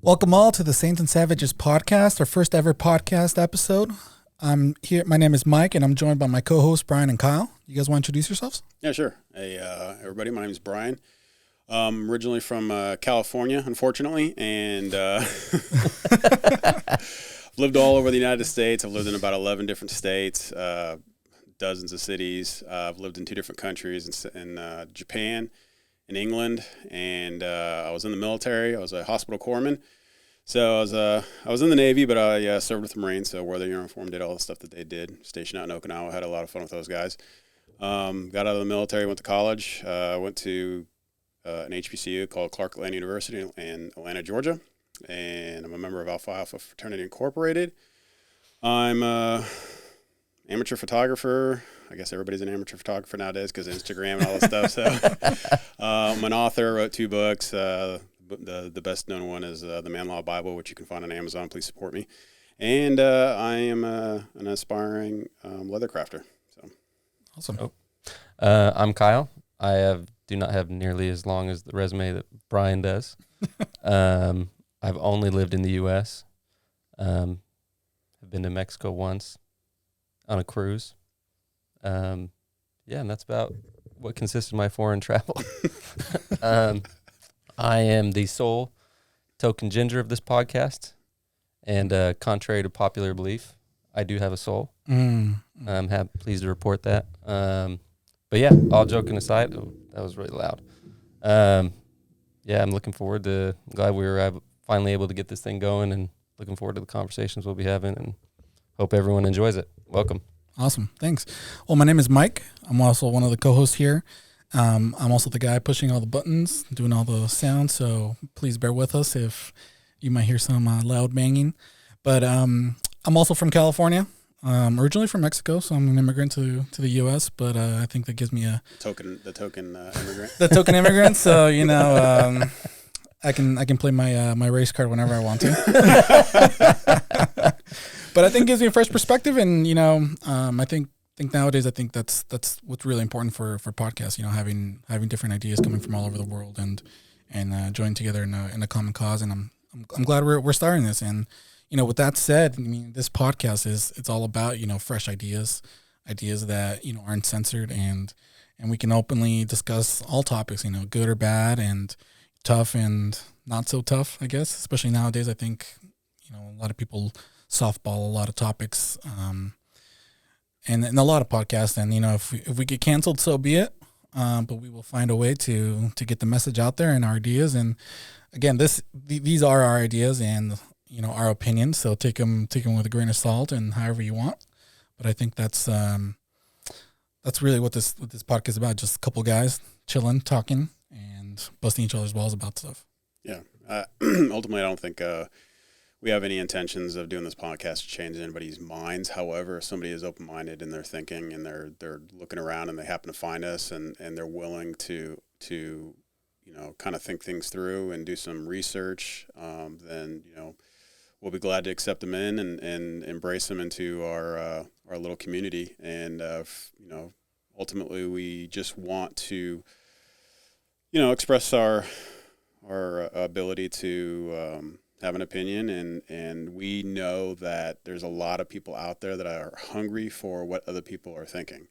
Welcome all to the Saints and Savages podcast, our first ever podcast episode. I'm here. My name is Mike, and I'm joined by my co-hosts Brian and Kyle. You guys want to introduce yourselves? Yeah, sure. Hey, everybody. My name is Brian. Originally from California, unfortunately, and I've lived all over the United States. I've lived in about 11 different states, dozens of cities. I've lived in 2 different countries, in Japan, in England, and I was in the military. I was a hospital corpsman. So I was in the Navy, but I served with the Marines, so wore their uniform, did all the stuff that they did. Stationed out in Okinawa, had a lot of fun with those guys. Got out of the military, went to college, went to an HBCU called Clark Atlanta University in Atlanta, Georgia, and I'm a member of Alpha Alpha Fraternity Incorporated. I'm an amateur photographer. I guess everybody's an amateur photographer nowadays because of Instagram and all this stuff. So I'm an author, wrote 2 books. The best known one is The Man Law Bible, which you can find on Amazon. Please support me. And I am an aspiring leather crafter. So awesome. I'm Kyle. Do not have nearly as long as the resume that Brian does. I've only lived in the U.S. I've been to Mexico once on a cruise. And that's about what consists of my foreign travel. I am the sole token ginger of this podcast, and contrary to popular belief, I do have a soul. I'm pleased to report that. But yeah, all joking aside, that was really loud. I'm looking forward to. Glad we were finally able to get this thing going, and looking forward to the conversations we'll be having, and hope everyone enjoys it. Welcome. Awesome. Thanks. Well, my name is Mike. I'm also one of the co-hosts here. I'm also the guy pushing all the buttons, doing all the sounds, so please bear with us if you might hear some loud banging. But I'm also from California. Originally from Mexico, so I'm an immigrant to the U.S., but I think that gives me the token immigrant. The token immigrant, so, I can play my race card whenever I want to. But I think it gives me a fresh perspective, and I think nowadays that's what's really important for podcasts. Having different ideas coming from all over the world and joining together in a common cause. And I'm glad we're starting this. And with that said, I mean, this podcast it's all about fresh ideas that aren't censored, and we can openly discuss all topics, good or bad, and tough and not so tough, I guess. Especially nowadays, I think a lot of people softball a lot of topics, and a lot of podcasts. And if we get canceled, so be it. But we will find a way to get the message out there and our ideas. And again, these are our ideas and our opinions. So take them with a grain of salt and however you want. But I think that's really what this podcast is about. Just a couple guys chilling, talking, and busting each other's balls about stuff. Yeah. Ultimately, I don't think we have any intentions of doing this podcast to change anybody's minds. However, if somebody is open-minded in their thinking and they're looking around and they happen to find us and they're willing to kind of think things through and do some research, then we'll be glad to accept them in and embrace them into our little community. And ultimately, we just want to express our ability to have an opinion, and we know that there's a lot of people out there that are hungry for what other people are thinking.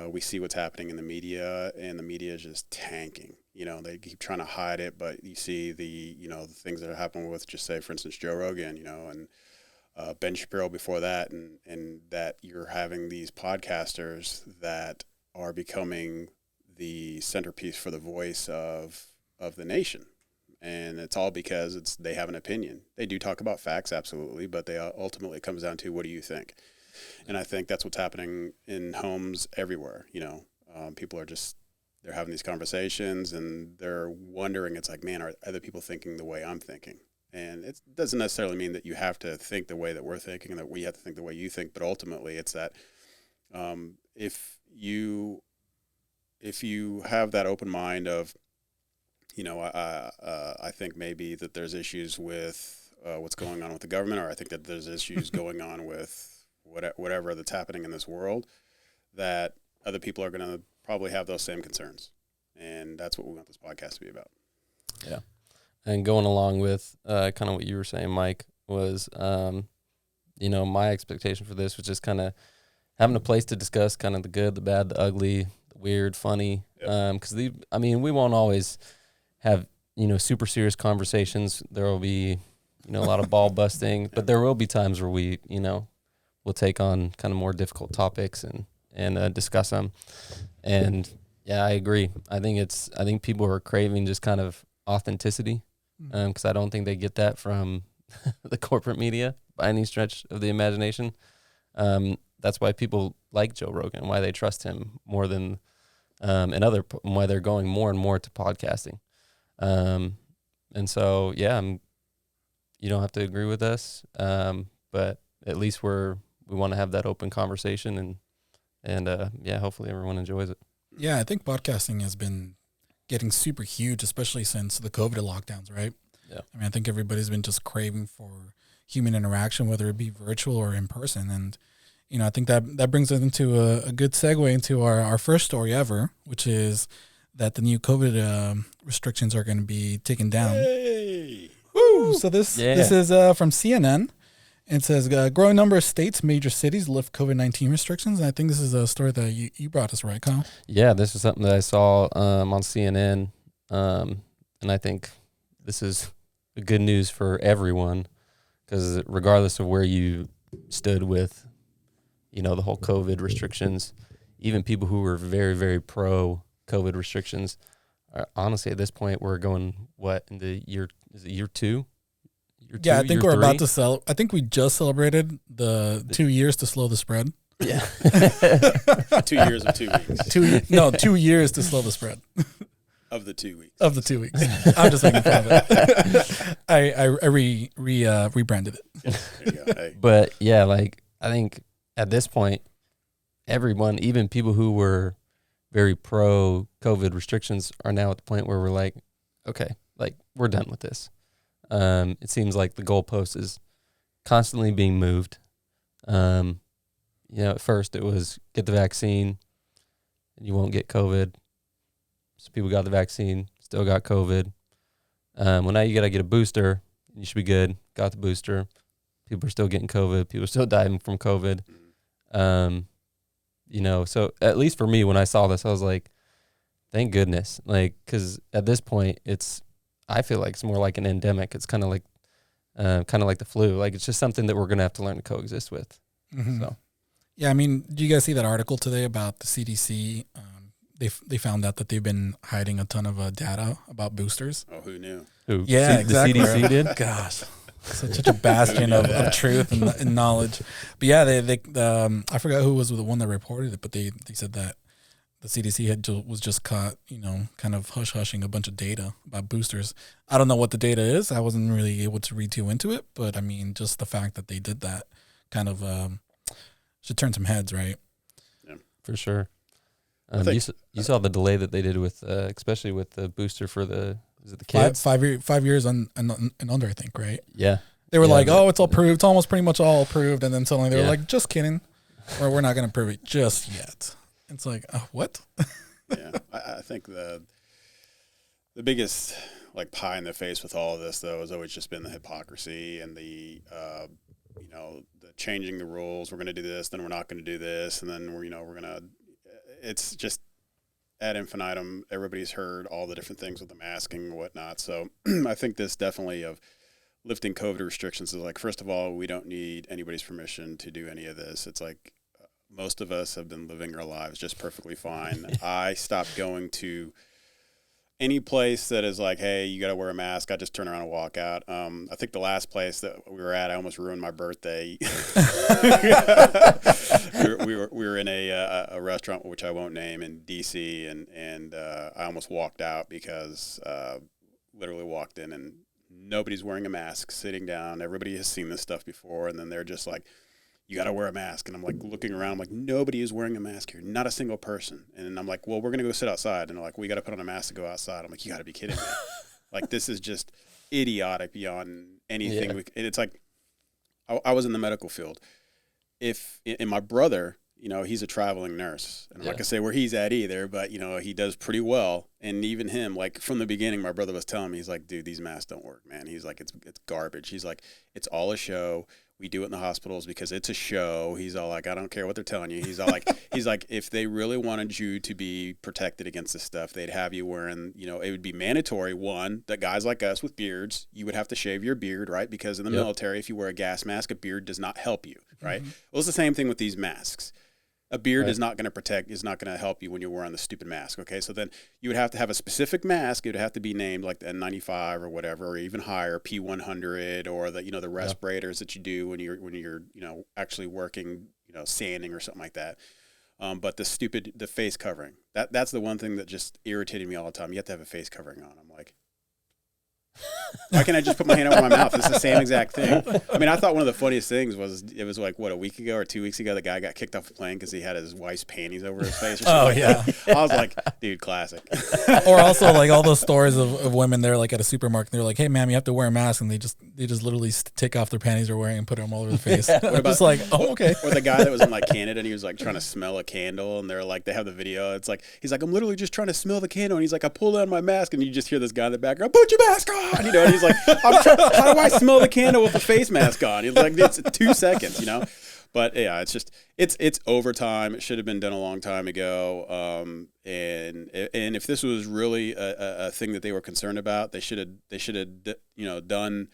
We see what's happening in the media, and the media is just tanking. They keep trying to hide it, but you see the things that are happening with, just say, for instance, Joe Rogan, and Ben Shapiro before that, and that you're having these podcasters that are becoming the centerpiece for the voice of the nation. And it's all because they have an opinion. They do talk about facts, absolutely, but they ultimately it comes down to, what do you think? And I think that's what's happening in homes everywhere. People are they're having these conversations and they're wondering, it's like, man, are other people thinking the way I'm thinking? And it doesn't necessarily mean that you have to think the way that we're thinking and that we have to think the way you think, but ultimately it's that if you have that open mind of, I think maybe that there's issues with what's going on with the government, or I think that there's issues going on with whatever that's happening in this world, that other people are going to probably have those same concerns. And that's what we want this podcast to be about. Yeah. and going along with kind of what you were saying, Mike, was, my expectation for this was just kind of having a place to discuss kind of the good, the bad, the ugly, the weird, funny. Because we won't always have, super serious conversations. There will be, a lot of ball busting, but there will be times where we, we'll take on kind of more difficult topics and discuss them. And yeah, I agree. I think people are craving just kind of authenticity, because I don't think they get that from the corporate media by any stretch of the imagination. That's why people like Joe Rogan, why they trust him more than why they're going more and more to podcasting. And so, yeah, you don't have to agree with us, but at least we want to have that open conversation, and hopefully everyone enjoys it. Yeah, I think podcasting has been getting super huge, especially since the COVID lockdowns, right? Yeah. I think everybody's been just craving for human interaction, whether it be virtual or in person. And, I think that brings us into a good segue into our first story ever, which is that the new COVID restrictions are going to be taken down. Hey. Woo! So this is from CNN. It says, growing number of states, major cities lift COVID-19 restrictions. And I think this is a story that you brought us, right, Kyle? Yeah, this is something that I saw on CNN. And I think this is good news for everyone, because regardless of where you stood with, the whole COVID restrictions, even people who were very, very pro-COVID restrictions, honestly, at this point, we're going, into year 2? Yeah, I think we're about to celebrate. I think we just celebrated the 2 years to slow the spread. Yeah. 2 years of 2 weeks. 2 years to slow the spread. Of the 2 weeks. Of the 2 weeks. I'm just making fun of it. I rebranded it. Yeah, there you go. Hey. But yeah, I think at this point, everyone, even people who were very pro COVID restrictions, are now at the point where we're like, okay, we're done with this. It seems like the goalpost is constantly being moved. At first it was get the vaccine and you won't get COVID. So people got the vaccine, still got COVID. Well, now you got to get a booster. You should be good. Got the booster. People are still getting COVID. People are still dying from COVID. So at least for me, when I saw this, I was like, thank goodness. Because at this point, I feel like it's more like an endemic. It's kind of like the flu. It's just something that we're going to have to learn to coexist with. Mm-hmm. So, yeah, do you guys see that article today about the CDC? They found out that they've been hiding a ton of data about boosters. Oh, who knew? Who? Yeah, exactly. The CDC did? Gosh, such a bastion of truth and knowledge. But yeah, they I forgot who was the one that reported it, but they said that the CDC was just caught, kind of hushing a bunch of data about boosters. I don't know what the data is. I wasn't really able to read too into it, but just the fact that they did that kind of should turn some heads, right? Yeah, for sure. You saw the delay that they did with, especially with the booster for the kids? 5 years and under, I think, right? Yeah. They were it's all proved. It's almost pretty much all approved. And then suddenly they were like, just kidding. Or we're not going to prove it just yet. It's like, what? Yeah. I think the biggest pie in the face with all of this, though, has always just been the hypocrisy and the changing the rules. We're going to do this, then we're not going to do this. And then we're going to, it's just ad infinitum. Everybody's heard all the different things with the masking and whatnot. So I think this definitely of lifting COVID restrictions is first of all, we don't need anybody's permission to do any of this. It's most of us have been living our lives just perfectly fine. I stopped going to any place that is hey, you got to wear a mask. I just turn around and walk out. I think the last place that we were at, I almost ruined my birthday. we were in a restaurant, which I won't name, in DC, and I almost walked out because literally walked in and nobody's wearing a mask, sitting down. Everybody has seen this stuff before, and then they're just you got to wear a mask. And I'm looking around, nobody is wearing a mask here, not a single person. And I'm well, we're going to go sit outside. And they're we got to put on a mask to go outside. I'm you got to be kidding me. This is just idiotic beyond anything. Yeah. It's I was in the medical field. And my brother he's a traveling nurse. And I'm not Yeah. going to say where he's at either, but, he does pretty well. And even him, like from the beginning, my brother was telling me, he's like, dude, these masks don't work, man. He's like, it's garbage. He's like, it's all a show. We do it in the hospitals because it's a show. He's all like, I don't care what they're telling you. He's all like, if they really wanted you to be protected against this stuff, they'd have you wearing, it would be mandatory. One, that guys like us with beards, you would have to shave your beard, right? Because in the military, if you wear a gas mask, a beard does not help you, right? Mm-hmm. Well, it's the same thing with these masks. A beard is not going to protect, is not going to help you when you're wearing the stupid mask, okay? So then you would have to have a specific mask. It would have to be named like the N95 or whatever, or even higher, P100, or the respirators that you do when you're actually working, sanding or something like that. But the face covering, that's the one thing that just irritated me all the time. You have to have a face covering on. I'm like, why can't I just put my hand over my mouth? It's the same exact thing. I mean, I thought one of the funniest things was, it was like, a week ago or 2 weeks ago, the guy got kicked off the plane because he had his wife's panties over his face or something. I was like, dude, classic. Or also like all those stories of women, they're like at a supermarket, they're like, hey ma'am, you have to wear a mask, and they just literally take off their panties they're wearing and put them all over their face. What about, just like, oh, okay. Or the guy that was in like Canada, and he was like trying to smell a candle, and they're like, they have the video. It's like, he's like, I'm literally just trying to smell the candle, and he's like, I pulled down my mask, and you just hear this guy in the background, put your mask on, and he's like, how do I smell the candle with a face mask on? He's like, it's 2 seconds, But yeah, it's overtime. It should have been done a long time ago. And if this was really a thing that they were concerned about, they should have done.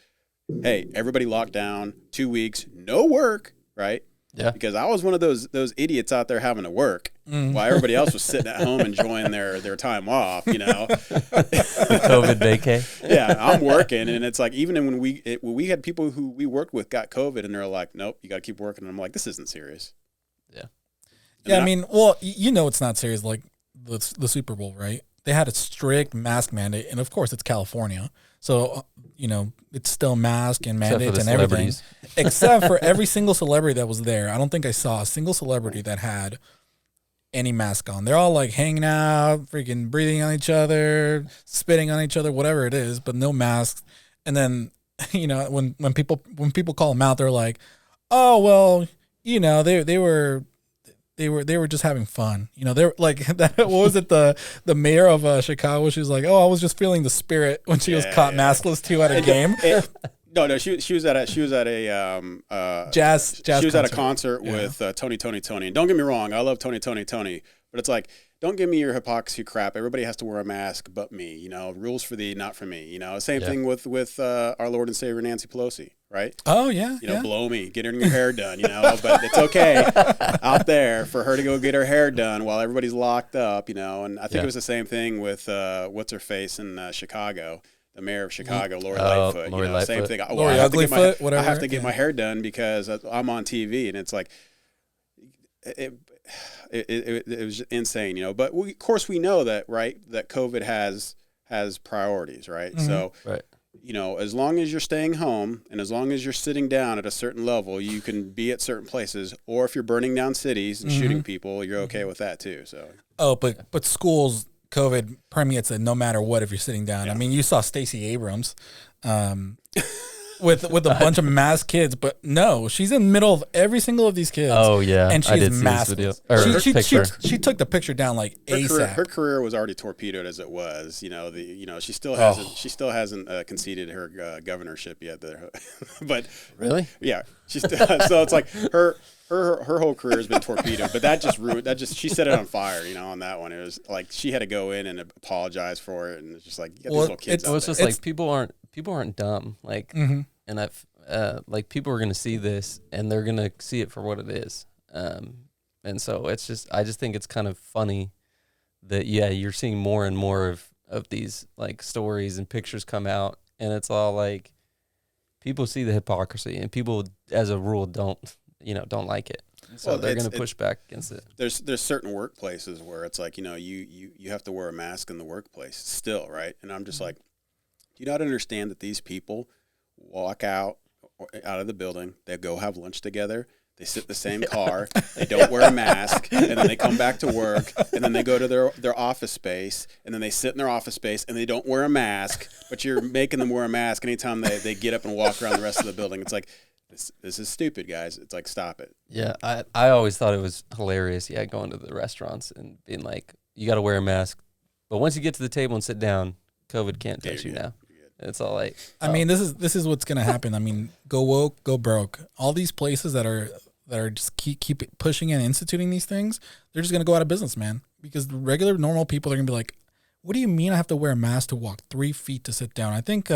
Hey, everybody locked down 2 weeks, no work, right? Yeah. Because I was one of those idiots out there having to work while everybody else was sitting at home enjoying their time off, The COVID vacay. Yeah, I'm working, and it's like, even when we had people who we worked with got COVID, and they're like, nope, you got to keep working. And I'm like, this isn't serious. Yeah. Yeah, I mean, well, it's not serious. Like the Super Bowl, right? They had a strict mask mandate, and of course it's California. So, it's still mask and mandates and everything. Except for every single celebrity that was there. I don't think I saw a single celebrity that had any mask on. They're all like hanging out, freaking breathing on each other, spitting on each other, whatever it is, but no masks. And then, when people call them out, they're like, oh, well, they were just having fun. They're like, what was it? The mayor of Chicago, she was like, oh, I was just feeling the spirit when she was caught maskless too at a game. No, she was at a jazz. She was at a concert with Tony. And don't get me wrong, I love Tony. But it's like, don't give me your hypocrisy crap. Everybody has to wear a mask but me. Rules for thee, not for me. Same thing with our Lord and Savior Nancy Pelosi, right? Oh yeah. Blow me, get her your hair done. But it's okay out there for her to go get her hair done while everybody's locked up. And I think it was the same thing with what's her face in Chicago. The mayor of Chicago, Lori Lightfoot. Lori Same thing. Lori Uglyfoot, whatever. I have to get my hair done because I'm on TV, and it's like, it was insane, But of course we know that, right? That COVID has priorities, right? Mm-hmm. So, right. As long as you're staying home and as long as you're sitting down at a certain level, you can be at certain places. Or if you're burning down cities and shooting people, you're okay with that too. So. Oh, but schools. COVID permeates it no matter what if you're sitting down. Yeah. I mean, you saw Stacey Abrams with a bunch of masked kids, but no, she's in the middle of every single of these kids. Oh yeah, and she's masked. She took the picture down like ASAP. Her career was already torpedoed as it was. She still hasn't conceded her governorship yet. But really, yeah, she's so it's like her whole career has been torpedoed, but that just she set it on fire, on that one. It was like she had to go in and apologize for it, and it's just like, you got these little kids out there. It's just like people aren't dumb, like, and I've like, people are gonna see this and they're gonna see it for what it is, and so I just think it's kind of funny that you're seeing more and more of these like stories and pictures come out, and it's all like, people see the hypocrisy, and people as a rule don't like it. So they're going to push back against it. There's certain workplaces where it's like, you have to wear a mask in the workplace still, right? And I'm just like, do you not understand that these people walk out of the building, they go have lunch together, they sit in the same car, they don't wear a mask, and then they come back to work, and then they go to their office space, and then they sit in their office space, and they don't wear a mask, but you're making them wear a mask anytime they get up and walk around the rest of the building. It's like, this is stupid, guys. It's like, stop it. Yeah, I always thought it was hilarious. Yeah, going to the restaurants and being like, you got to wear a mask, but once you get to the table and sit down, COVID can't touch you now. It's all like, I mean, this is what's gonna happen. I mean, go woke, go broke. All these places that are just keep pushing and instituting these things, they're just gonna go out of business, man. Because the regular normal people are gonna be like, what do you mean I have to wear a mask to walk 3 feet to sit down? I think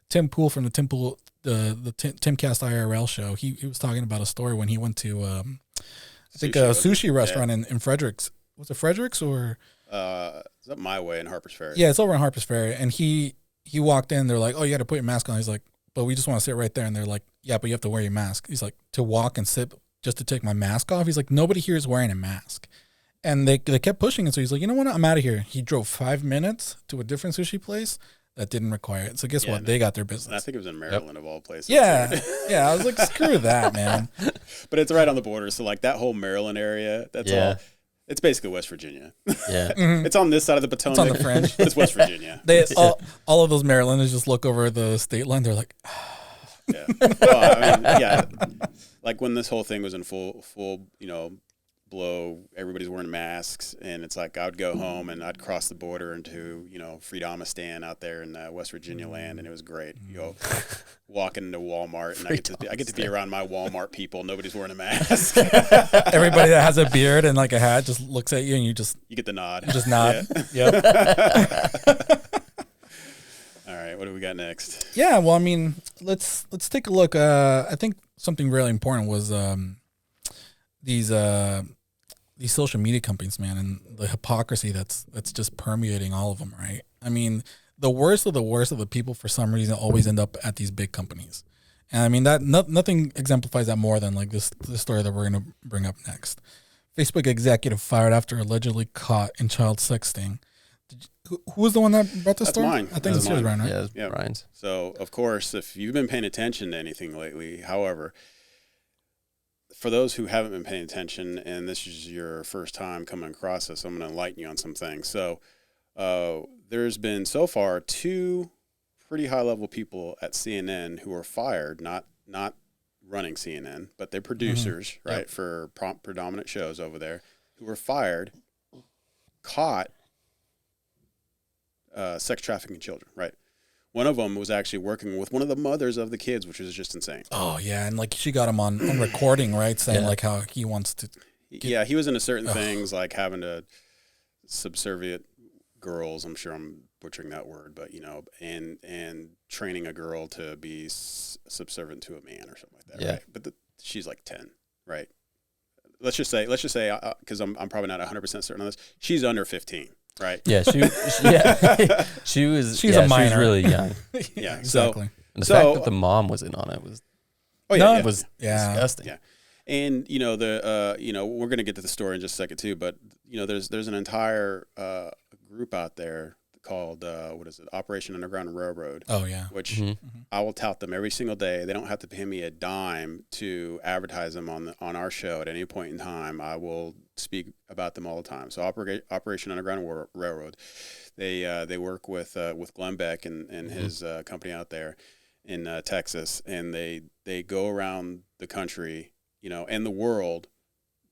Tim Pool from the Timcast IRL show, he was talking about a story when he went to I think a sushi restaurant in Fredericks. Was it Fredericks or? Is that My Way in Harper's Ferry? Yeah, it's over in Harper's Ferry, and he walked in. They're like, "Oh, you got to put your mask on." He's like, "But we just want to sit right there." And they're like, "Yeah, but you have to wear your mask." He's like, "To walk and sit just to take my mask off." He's like, "Nobody here is wearing a mask," and they kept pushing it. So he's like, "You know what? I'm out of here." He drove 5 minutes to a different sushi place that didn't require it. So guess what? They got their business. I think it was in Maryland, of all places. Yeah, yeah. I was like, screw that, man. But it's right on the border, so like that whole Maryland area, that's all. It's basically West Virginia. Yeah. It's on this side of the Potomac. It's on the fringe. It's West Virginia. All of those Marylanders just look over the state line. They're like, yeah. Well, I mean, yeah. Like when this whole thing was in full, blow, everybody's wearing masks, and it's like I would go home and I'd cross the border into, Freedomistan out there in West Virginia land, and it was great. You go walking into Walmart, and I get to be around my Walmart people. Nobody's wearing a mask. Everybody that has a beard and like a hat just looks at you, and you get the nod. You just nod. Yeah. Yep. All right, what do we got next? Yeah, well, I mean, let's take a look. I think something really important was these social media companies, man, and the hypocrisy that's just permeating all of them, right? I mean, the worst of the people for some reason always end up at these big companies. And I mean, that nothing exemplifies that more than like this story that we're going to bring up next. Facebook executive fired after allegedly caught in child sexting. Who was the one that brought this story? Mine. I think this was Ryan, right? Yeah, it was Ryan's. So, of course, if you've been paying attention to anything lately, however, for those who haven't been paying attention and this is your first time coming across this, I'm going to enlighten you on some things. So there's been so far 2 pretty high-level people at CNN who are fired, not running CNN, but they're producers, right, for predominant shows over there, who were fired, caught sex trafficking children, right? One of them was actually working with one of the mothers of the kids, which was just insane. Oh, yeah. And like she got him on recording, right? Saying like how he wants to. He was into certain things like having to subservient girls. I'm sure I'm butchering that word, but, and training a girl to be subservient to a man or something like that, right? But she's like 10, right? Let's just say, because I'm probably not 100% certain on this, she's under 15. Right. Yeah, she was. She's a minor. She was really young. Yeah, exactly. And the fact that the mom was in on it was. It was disgusting. Yeah, and we're gonna get to the story in just a second too, but there's an entire group out there called Operation Underground Railroad. Oh yeah. Which I will tout them every single day. They don't have to pay me a dime to advertise them on our show at any point in time. I will speak about them all the time. So Operation Underground Railroad, they work with Glenn Beck and his company out there in Texas, and they go around the country, and the world,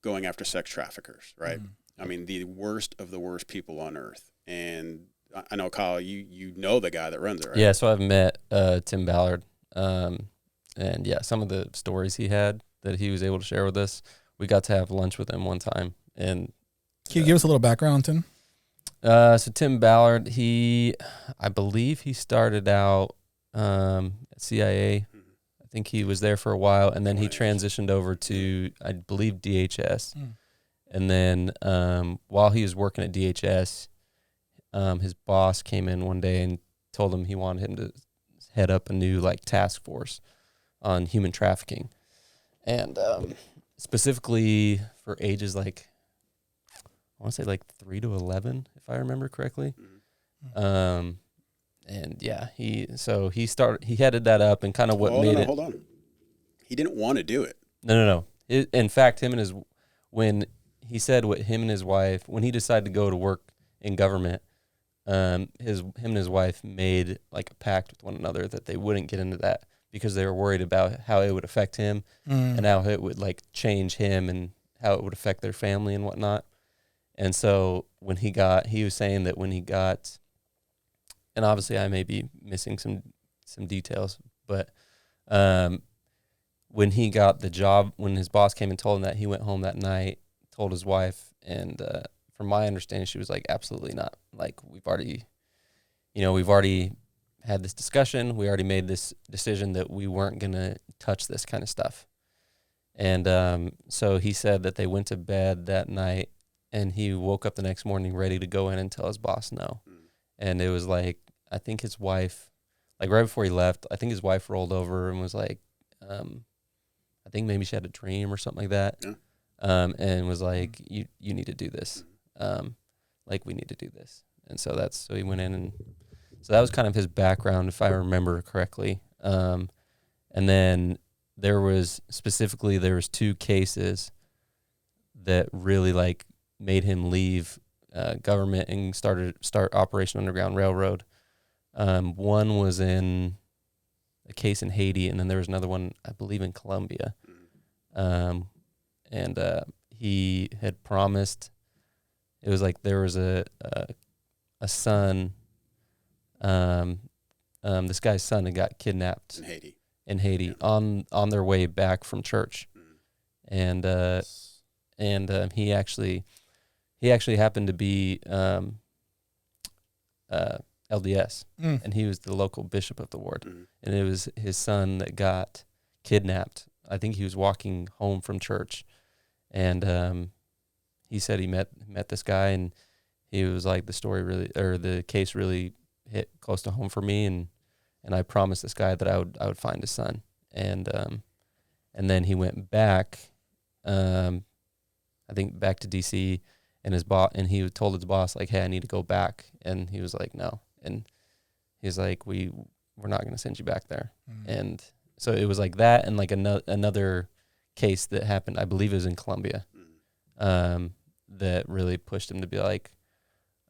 going after sex traffickers. Right. I mean, the worst of the worst people on earth. And I know, Kyle, you know the guy that runs it, right? Yeah, so I've met Tim Ballard, and yeah, some of the stories he had that he was able to share with us. We got to have lunch with him one time, and can you give us a little background on Tim? So Tim Ballard, I believe he started out at CIA. I think he was there for a while, and then he transitioned over to, I believe, DHS. And then while he was working at DHS, his boss came in one day and told him he wanted him to head up a new task force on human trafficking, and specifically for ages I want to say 3 to 11, if I remember correctly. And yeah, he headed that up, and kind of what made it. Hold on. He didn't want to do it. No. In fact, when he said what him and his wife, when he decided to go to work in government, him and his wife made a pact with one another that they wouldn't get into that, because they were worried about how it would affect him and how it would like change him and how it would affect their family and whatnot. And so when he was saying that when he got, and obviously I may be missing some details, but when he got the job, when his boss came and told him that, he went home that night, told his wife, and from my understanding, she was like, absolutely not. Like, we've already had this discussion. We already made this decision that we weren't going to touch this kind of stuff. And so he said that they went to bed that night, and he woke up the next morning ready to go in and tell his boss no. And it was like, I think his wife, like right before he left, I think his wife rolled over and was like, I think maybe she had a dream or something like that. Yeah. And was like, you need to do this. Like, we need to do this. And so he went in, and so that was kind of his background, if I remember correctly. And then there was 2 cases that really like made him leave government and start Operation Underground Railroad. One was in a case in Haiti, and then there was another one, I believe, in Colombia. And he had promised. It was like there was a son. This guy's son had got kidnapped in Haiti on their way back from church, and he actually happened to be LDS, and he was the local bishop of the ward, and it was his son that got kidnapped. I think he was walking home from church, and he said he met this guy, and he was like, the case really hit close to home for me, and I promised this guy that I would find his son, and then he went back, I think back to DC, and he told his boss like, hey, I need to go back, and he was like, no, and he's like, we're not going to send you back there, and so it was like that, and like another case that happened, I believe it was in Colombia, that really pushed him to be like,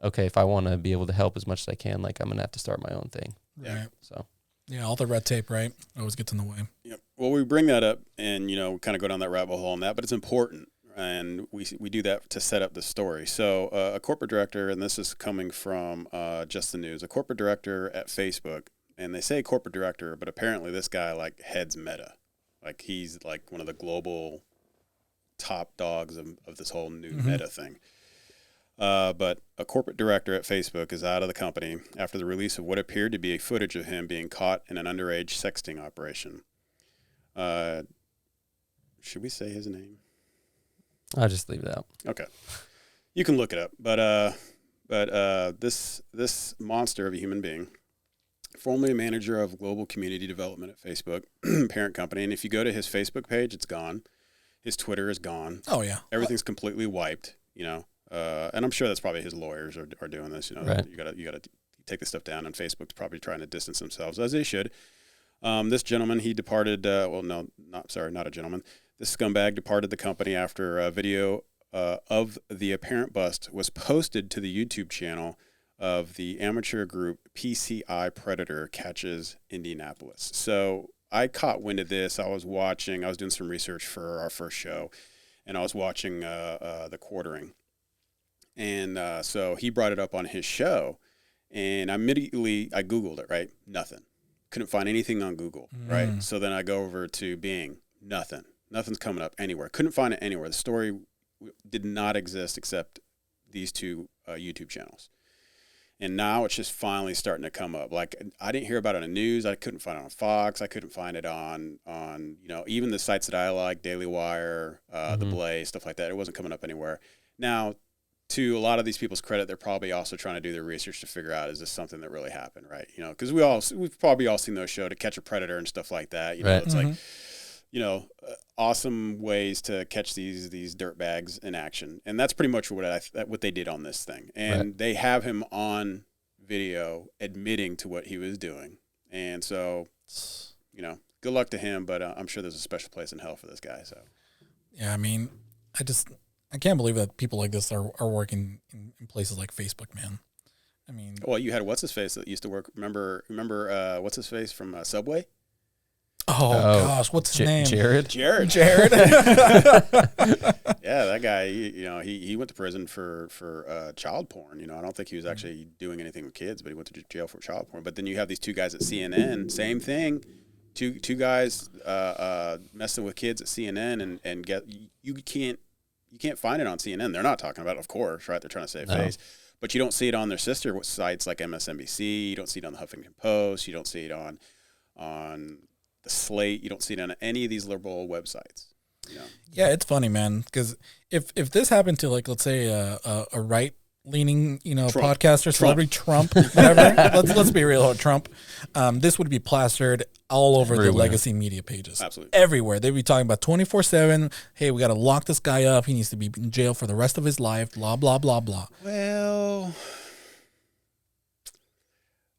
okay, if I want to be able to help as much as I can, like, I'm going to have to start my own thing. Right. So, yeah, all the red tape, right? Always gets in the way. Yep. Well, we bring that up and, kind of go down that rabbit hole on that, but it's important. And we do that to set up the story. So a corporate director, and this is coming from Just the News, a corporate director at Facebook, and they say corporate director, but apparently this guy like heads Meta. Like, he's like one of the global top dogs of this whole new Meta thing. But a corporate director at Facebook is out of the company after the release of what appeared to be a footage of him being caught in an underage sexting operation. Should we say his name? I'll just leave it out. Okay. You can look it up. But this monster of a human being, formerly a manager of global community development at Facebook, parent company, and if you go to his Facebook page, it's gone. His Twitter is gone. Oh, yeah. Everything's completely wiped, and I'm sure that's probably his lawyers are doing this. Right. You gotta take this stuff down, and Facebook's probably trying to distance themselves, as they should. This gentleman, he departed. Not a gentleman. This scumbag departed the company after a video of the apparent bust was posted to the YouTube channel of the amateur group PCI Predator Catches Indianapolis. So I caught wind of this. I was doing some research for our first show, and I was watching the quartering. And so he brought it up on his show, and I Googled it, right? Nothing. Couldn't find anything on Google, right? So then I go over to Bing, nothing. Nothing's coming up anywhere. Couldn't find it anywhere. The story did not exist except these 2 YouTube channels. And now it's just finally starting to come up. Like, I didn't hear about it on the news. I couldn't find it on Fox. I couldn't find it on even the sites that I like, Daily Wire, The Blaze, stuff like that. It wasn't coming up anywhere. Now, to a lot of these people's credit, they're probably also trying to do their research to figure out, is this something that really happened, right? Because we've probably all seen those shows, To Catch a Predator and stuff like that. It's like, awesome ways to catch these dirtbags in action, and that's pretty much what they did on this thing. And they have him on video admitting to what he was doing, and so good luck to him. But I'm sure there's a special place in hell for this guy. So yeah, I mean, I can't believe that people like this are working in places like Facebook, man. I mean, well, you had what's his face that used to work. Remember what's his face from Subway? gosh, what's his name? Jared. Jared. Yeah, that guy. He went to prison for child porn. I don't think he was actually doing anything with kids, but he went to jail for child porn. But then you have these two guys at CNN, same thing. Two guys messing with kids at CNN, and you can't find it on CNN. They're not talking about it, of course, right? They're trying to save face. But you don't see it on their sister sites like MSNBC. You don't see it on the Huffington Post. You don't see it on the Slate. You don't see it on any of these liberal websites. Yeah, it's funny, man. Because if this happened to, like, let's say a right-leaning podcaster, celebrity Trump, whatever. let's be real, Trump. This would be plastered all over the legacy media pages. Absolutely. Everywhere. They'd be talking about 24/7. Hey, we got to lock this guy up. He needs to be in jail for the rest of his life. Blah, blah, blah, blah. Well,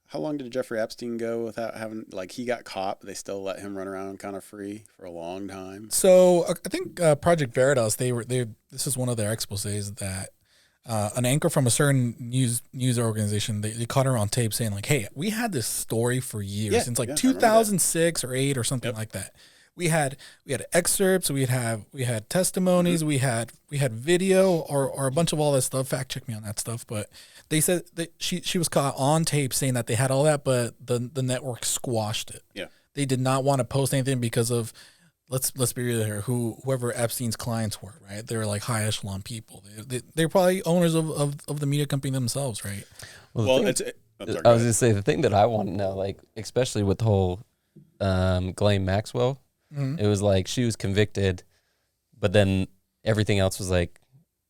how long did Jeffrey Epstein go without having, like, he got caught, but they still let him run around kind of free for a long time? So I think Project Veritas, this is one of their exposés that an anchor from a certain news organization, they caught her on tape saying, like, hey, we had this story for years, since like 2006 or 8 or something like that. We had excerpts, we had testimonies, we had video or a bunch of all that stuff. Fact check me on that stuff, but they said that she was caught on tape saying that they had all that, but the network squashed it. Yeah, they did not want to post anything because of let's be real here. Whoever Epstein's clients were, right? They were like high echelon people. They're probably owners of the media company themselves, right? Well, I was going to say the thing that I want to know, like especially with the whole Ghislaine Maxwell. Mm-hmm. It was like she was convicted, but then everything else was like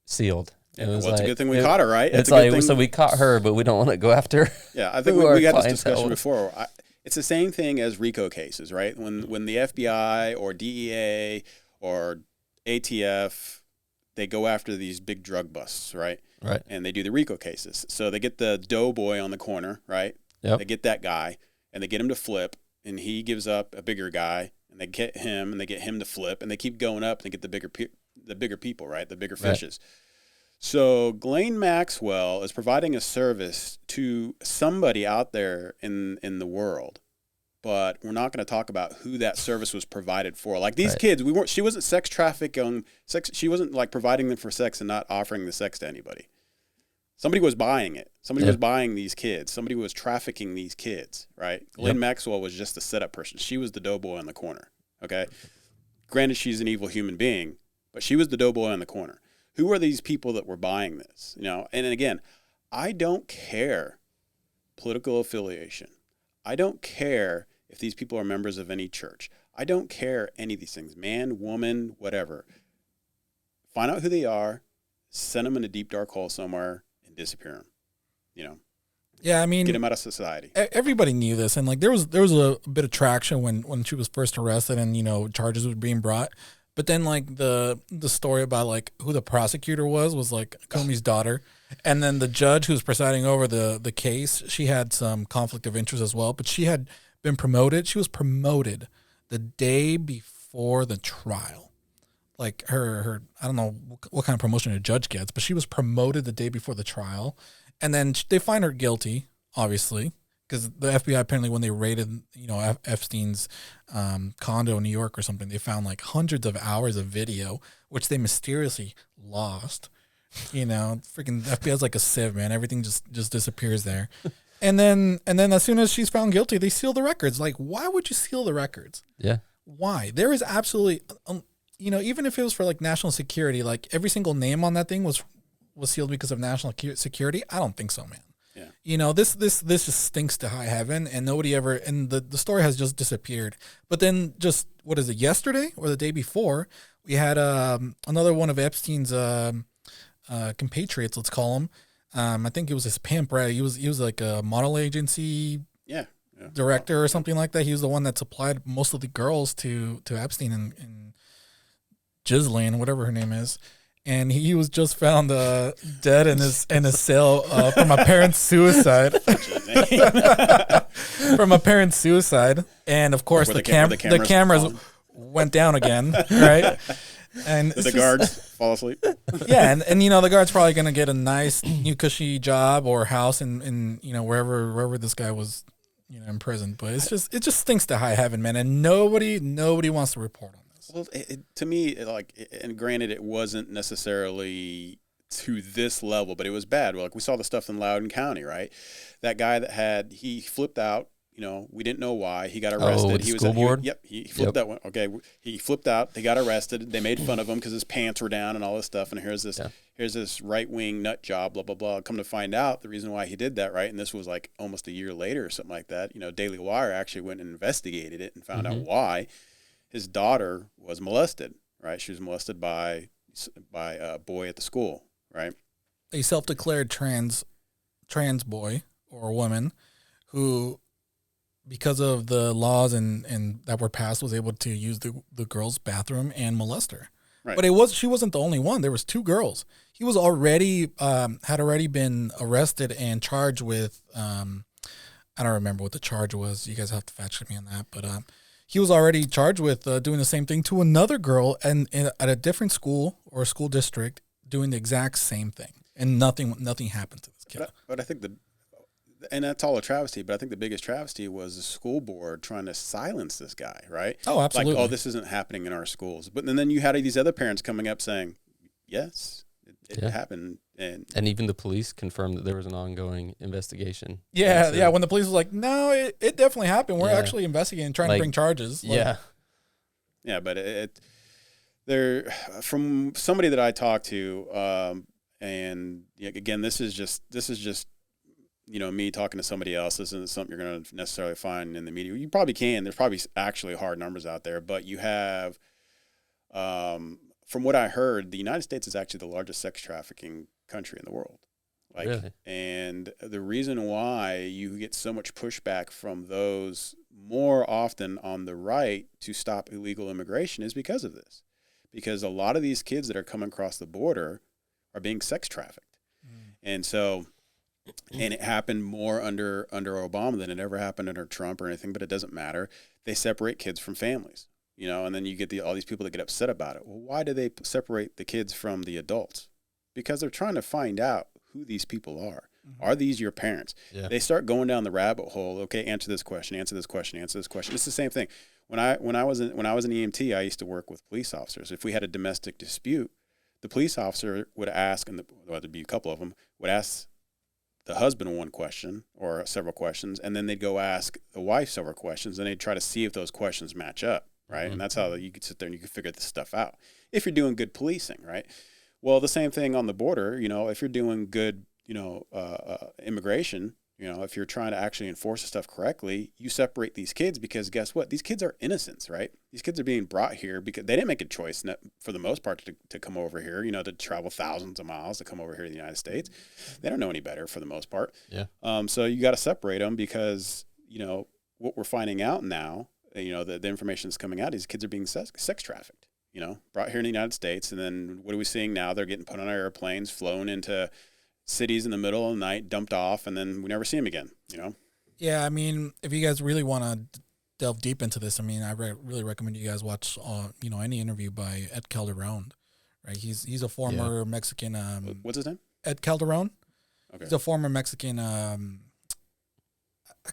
sealed. It was it's a good thing we caught her, right? It's like, so we caught her, but we don't want to go after her. Yeah, I think we had this discussion before. It's the same thing as RICO cases, right? When the FBI or DEA or ATF, they go after these big drug busts, right? Right. And they do the RICO cases. So they get the doughboy on the corner, right? Yep. They get that guy, and they get him to flip, and he gives up a bigger guy, and they get him, and they get him to flip, and they keep going up, and they get the bigger people, right? The bigger fishes. Right. So Ghislaine Maxwell is providing a service to somebody out there in the world, but we're not going to talk about who that service was provided for. Like these kids, she wasn't sex trafficking, she wasn't like providing them for sex and not offering the sex to anybody. Somebody was buying it. Somebody was buying these kids. Somebody was trafficking these kids, right? Ghislaine Maxwell was just a setup person. She was the doughboy in the corner, okay? Granted, she's an evil human being, but she was the doughboy in the corner. Who are these people that were buying this? And again, I don't care political affiliation. I don't care if these people are members of any church. I don't care any of these things, man, woman, whatever. Find out who they are, send them in a deep dark hole somewhere, and disappear them. Yeah, I mean, get them out of society. Everybody knew this, and like there was a bit of traction when she was first arrested, and charges were being brought. But then, like, the story about, like, who the prosecutor was like Comey's daughter. And then the judge who was presiding over the case, she had some conflict of interest as well. But she had been promoted. She was promoted the day before the trial. Like, her I don't know what kind of promotion a judge gets, but she was promoted the day before the trial. And then they find her guilty, obviously. Because the FBI apparently, when they raided, Epstein's condo in New York or something, they found like hundreds of hours of video, which they mysteriously lost. Freaking FBI's like a sieve, man. Everything just disappears there. And then as soon as she's found guilty, they seal the records. Like, why would you seal the records? Yeah. Why? There is absolutely, even if it was for like national security, like every single name on that thing was sealed because of national security. I don't think so, man. Yeah. This just stinks to high heaven, and nobody ever, and the story has just disappeared. But then just, what is it, yesterday or the day before, we had another one of Epstein's compatriots, let's call him. I think it was his pimp, right? He was like a model agency director or something like that. He was the one that supplied most of the girls to Epstein and Ghislaine, whatever her name is. And he was just found dead in his cell from a parent's suicide. From a parent's suicide, and of course the cameras went down again, right? And the guards fall asleep. Yeah, and the guard's probably gonna get a nice new cushy job or house in wherever this guy was imprisoned. But it just stinks to high heaven, man, and nobody wants to report on this. Well, to me, and granted, it wasn't necessarily to this level, but it was bad. Well, like we saw the stuff in Loudoun County, right? That guy that he flipped out. We didn't know why. He got arrested. With he the was school board? He flipped that one. Okay, he flipped out. They got arrested. They made fun of him because his pants were down and all this stuff. And here's this right-wing nut job, blah, blah, blah. Come to find out, the reason why he did that, right, and this was like almost a year later or something like that, Daily Wire actually went and investigated it and found out why. His daughter was molested, right? She was molested by a boy at the school, right? A self-declared trans boy or woman who, because of the laws and that were passed, was able to use the girl's bathroom and molest her. Right. But she wasn't the only one. There was 2 girls. He was already had already been arrested and charged with I don't remember what the charge was. You guys have to fact check me on that. But he was already charged with doing the same thing to another girl and at a different school or school district, doing the exact same thing, and nothing happened to this kid. But I think and that's all a travesty, but I think the biggest travesty was the school board trying to silence this guy, right? Oh, absolutely. Like, this isn't happening in our schools. But then you had these other parents coming up saying, yes, it happened. And even the police confirmed that there was an ongoing investigation. Yeah, yeah. When the police was like, no, it definitely happened. We're actually investigating, trying to bring charges. Yeah, but there, from somebody that I talked to, and again, this is just me talking to somebody else. This isn't something you're going to necessarily find in the media. You probably can. There's probably actually hard numbers out there, but you have, from what I heard, the United States is actually the largest sex trafficking country in the world. Really? And the reason why you get so much pushback from those more often on the right to stop illegal immigration is because of this. Because a lot of these kids that are coming across the border are being sex trafficked. And so... And it happened more under Obama than it ever happened under Trump or anything, but it doesn't matter. They separate kids from families, and then you get all these people that get upset about it. Well, why do they separate the kids from the adults? Because they're trying to find out who these people are. Mm-hmm. Are these your parents? Yeah. They start going down the rabbit hole. Okay, answer this question, answer this question, answer this question. It's the same thing. When I was an EMT, I used to work with police officers. If we had a domestic dispute, the police officer would ask, and there'd be a couple of them, would ask the husband one question or several questions, and then they'd go ask the wife several questions, and they'd try to see if those questions match up, right? Mm-hmm. And that's how you could sit there and you could figure this stuff out if you're doing good policing, right? Well, the same thing on the border, if you're doing good, immigration, if you're trying to actually enforce the stuff correctly, you separate these kids because guess what? These kids are innocents, right? These kids are being brought here because they didn't make a choice for the most part to come over here, to travel thousands of miles to come over here to the United States. They don't know any better for the most part. Yeah. So you got to separate them because, what we're finding out now, the information that's coming out, these kids are being sex trafficked, brought here in the United States. And then what are we seeing now? They're getting put on our airplanes, flown into cities in the middle of the night, dumped off, and then we never see them again, Yeah, I mean, if you guys really want to delve deep into this, I mean, I really recommend you guys watch, any interview by Ed Calderon, right? He's a former Mexican. What's his name? Ed Calderon. Okay. He's a former Mexican. I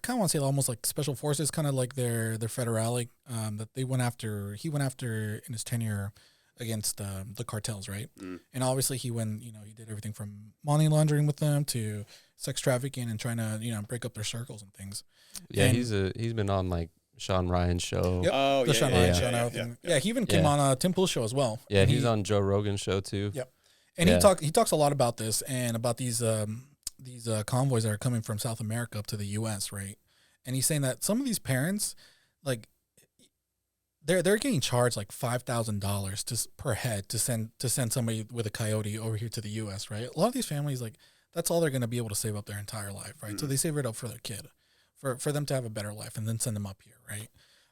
kind of want to say almost like special forces, kind of like their federale that he went after in his tenure against the cartels, right? And obviously he did everything from money laundering with them to sex trafficking and trying to break up their circles and things. Yeah, and he's been on like Sean Ryan's show. Yep. Oh, the Sean Ryan show. Yeah, he even came on Tim Pool's show as well. Yeah, and he's on Joe Rogan's show too. Yep. And he talks a lot about this and about these convoys that are coming from South America up to the U.S., right? And he's saying that some of these parents, like, they're getting charged like $5,000 per head to send somebody with a coyote over here to the U.S., right? A lot of these families, like, that's all they're going to be able to save up their entire life, right? Mm-hmm. So they save it up for their kid, for them to have a better life, and then send them up here, right?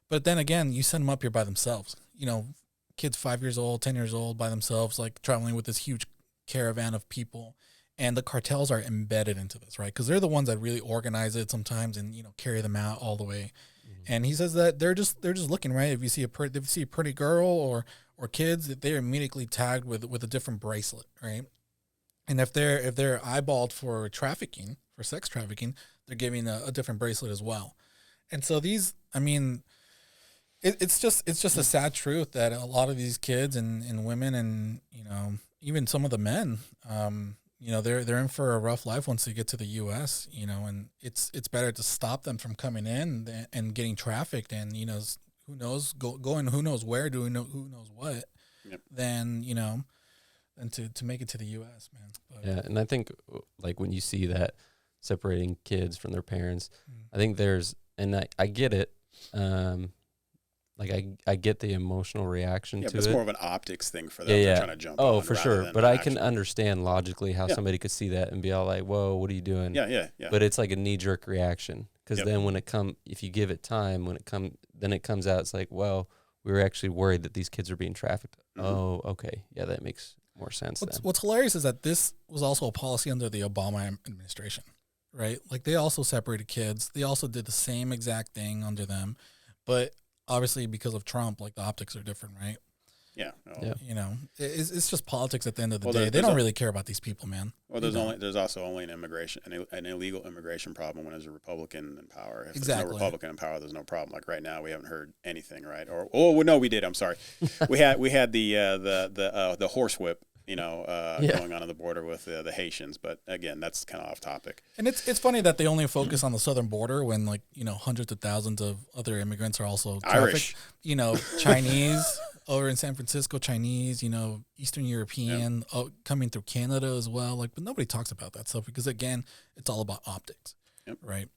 But then again, you send them up here by themselves. Kids 5 years old, 10 years old by themselves, like traveling with this huge caravan of people. And the cartels are embedded into this, right? Because they're the ones that really organize it sometimes and carry them out all the way. Mm-hmm. And he says that they're just looking, right. If you see a pretty girl or kids, that they're immediately tagged with a different bracelet, right? And if they're eyeballed for sex trafficking, they're giving a different bracelet as well. And so these, I mean, it's just a sad truth that a lot of these kids and women and, you know, even some of the men, you know, they're in for a rough life once they get to the U.S., you know, and it's better to stop them from coming in and getting trafficked and, you know, who knows, going who knows where, who knows what, than, you know, than to make it to the U.S., man. But, yeah, and I think, like, when you see that separating kids from their parents, I think there's, and I get it, like I get the emotional reaction to it. It's more of an optics thing for them. They're trying to jump on. Oh, for sure. But I can understand logically how somebody could see that and be all like, whoa, what are you doing? Yeah. But it's like a knee-jerk reaction. Because then when if you give it time, then it comes out, it's like, well, we were actually worried that these kids are being trafficked. Mm-hmm. Oh, okay. Yeah, that makes more sense. What's hilarious is that this was also a policy under the Obama administration, right? Like, they also separated kids. They also did the same exact thing under them. But obviously, because of Trump, like, the optics are different, right? Yeah. You know, it's just politics at the end of the day. They don't really care about these people, man. Well, there's also only an illegal immigration problem when there's a Republican in power. If there's no Republican in power, there's no problem. Like right now, we haven't heard anything, right? No, we did. I'm sorry. we had the horsewhip, you know, going on the border with the Haitians. But again, that's kind of off topic. And it's funny that they only focus on the southern border when, like, you know, hundreds of thousands of other immigrants are also Irish, you know, Chinese over in San Francisco, Chinese, you know, Eastern European coming through Canada as well. Like, but nobody talks about that stuff because, again, it's all about optics, right?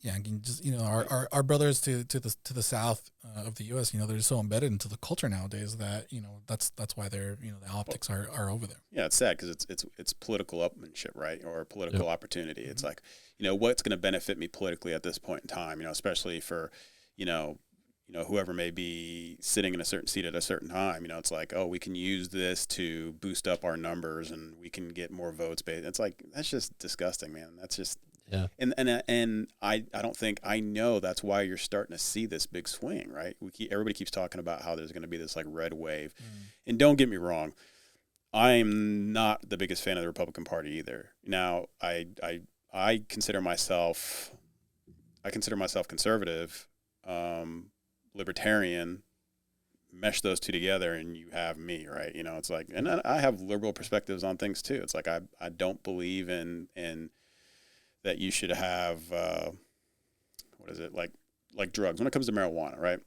Yeah, I can just, you know, our brothers to the south of the U.S., you know, they're just so embedded into the culture nowadays that, you know, that's why they're, you know, the optics are over there. Yeah, it's sad because it's political upmanship, right, or political opportunity. It's like, you know, what's going to benefit me politically at this point in time, you know, especially for, you know, whoever may be sitting in a certain seat at a certain time. You know, it's like, oh, we can use this to boost up our numbers and we can get more votes. It's like, that's just disgusting, man. That's just, and I don't think, I know that's why you're starting to see this big swing, right? Everybody keeps talking about how there's going to be this like red wave. And don't get me wrong, I'm not the biggest fan of the Republican Party either. Now, I consider myself conservative, libertarian. Mesh those two together and you have me, right? You know, it's like, and I have liberal perspectives on things too. It's like I don't believe in that you should have like drugs when it comes to marijuana, right?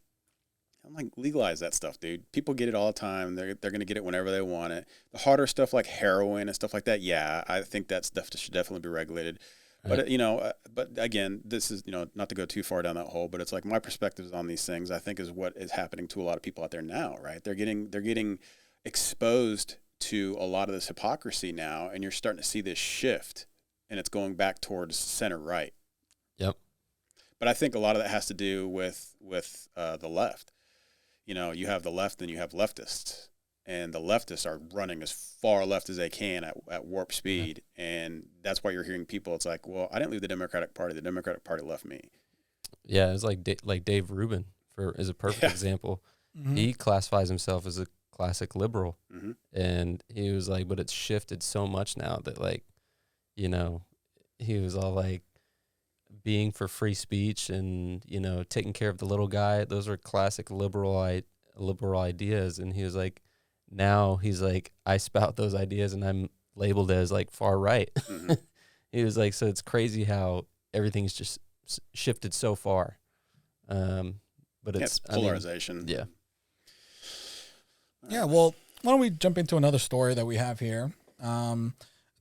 I'm like, legalize that stuff, dude. People get it all the time. They're going to get it whenever they want it. The harder stuff like heroin and stuff like that, yeah, I think that stuff should definitely be regulated. But, you know, but again, this is, you know, not to go too far down that hole, but it's like my perspectives on these things, I think, is what is happening to a lot of people out there now, right? They're getting exposed to a lot of this hypocrisy now, and you're starting to see this shift, and it's going back towards center right. Yep. But I think a lot of that has to do with the left. You know, you have the left and you have leftists. And the leftists are running as far left as they can at warp speed. And that's why you're hearing people, it's like, well, I didn't leave the Democratic Party. The Democratic Party left me. Yeah, it's like Dave Rubin is a perfect example. Mm-hmm. He classifies himself as a classic liberal. Mm-hmm. And he was like, but it's shifted so much now that, like, you know, he was all like being for free speech and, you know, taking care of the little guy. Those are classic liberal ideas. And he was like, now he's like, I spout those ideas and I'm labeled as like far right. Mm-hmm. He was like, so it's crazy how everything's just shifted so far. But it's polarization. Yeah. Well, why don't we jump into another story that we have here? I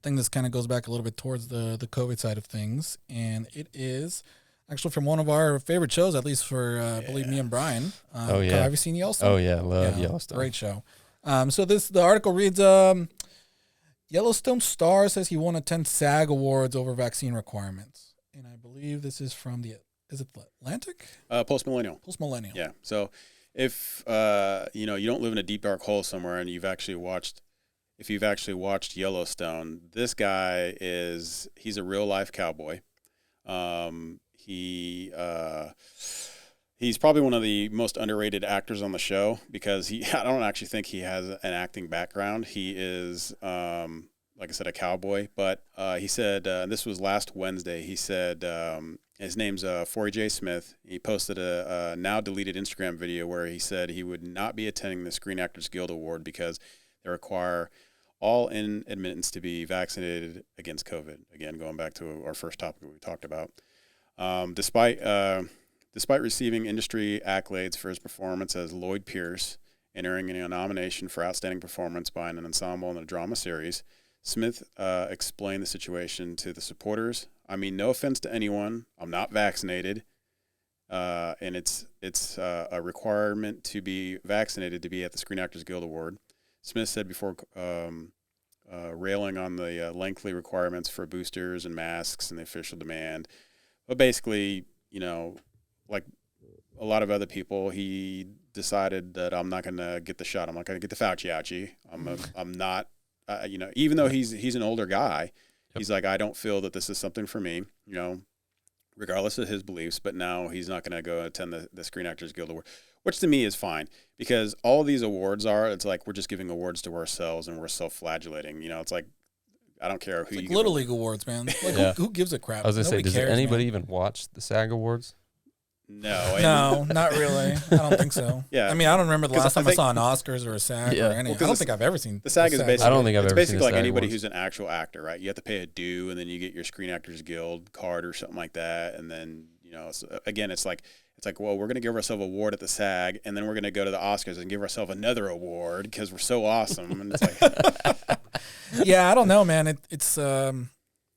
think this kind of goes back a little bit towards the COVID side of things. And it is actually from one of our favorite shows, at least for, I believe, me and Brian. Have you seen Yellowstone? Oh, yeah. Love Yellowstone. Great show. So the article reads, Yellowstone star says he won't attend SAG awards over vaccine requirements. And I believe this is from is it the Atlantic? Post Millennial. Yeah. So if, you know, you don't live in a deep dark hole somewhere and you've actually watched Yellowstone, this guy he's a real life cowboy. He's probably one of the most underrated actors on the show because I don't actually think he has an acting background. He is, like I said, a cowboy. But he said, and this was last Wednesday, he said, and His name's Forey J. Smith. He posted a now deleted Instagram video where he said he would not be attending the Screen Actors Guild Award because they require all in admittance to be vaccinated against COVID. Again, going back to our first topic we talked about. Despite receiving industry accolades for his performance as Lloyd Pierce, entering a nomination for Outstanding Performance by an Ensemble in a Drama Series, Smith explained the situation to the supporters. I mean, no offense to anyone, I'm not vaccinated, and it's a requirement to be vaccinated to be at the Screen Actors Guild Award. Smith said before railing on the lengthy requirements for boosters and masks and the official demand. But basically, like a lot of other people, he decided that I'm not going to get the shot. I'm not going to get the Fauci-ouchie. I'm not, even though he's an older guy, he's like, I don't feel that this is something for me, regardless of his beliefs. But now he's not going to go attend the Screen Actors Guild Award, which to me is fine, because all these awards it's like we're just giving awards to ourselves and we're self-flagellating. It's like, I don't care who it's you like Little League awards, man. Like, who gives a crap? I was going to say, does cares, anybody man. even watch the SAG Awards? No, not really. I don't think so. Yeah. I mean, I don't remember the last time I think- saw an Oscars or a SAG or any. I don't think I've ever seen The SAG is basically. I don't think I've it's ever basically seen a like SAG anybody Awards. who's an actual actor, right? You have to pay a due, and then you get your Screen Actors Guild card or something like that, and then again, it's like, well, we're going to give ourselves an award at the SAG, and then we're going to go to the Oscars and give ourselves another award because we're so awesome. And it's like, yeah, I don't know, man. It's.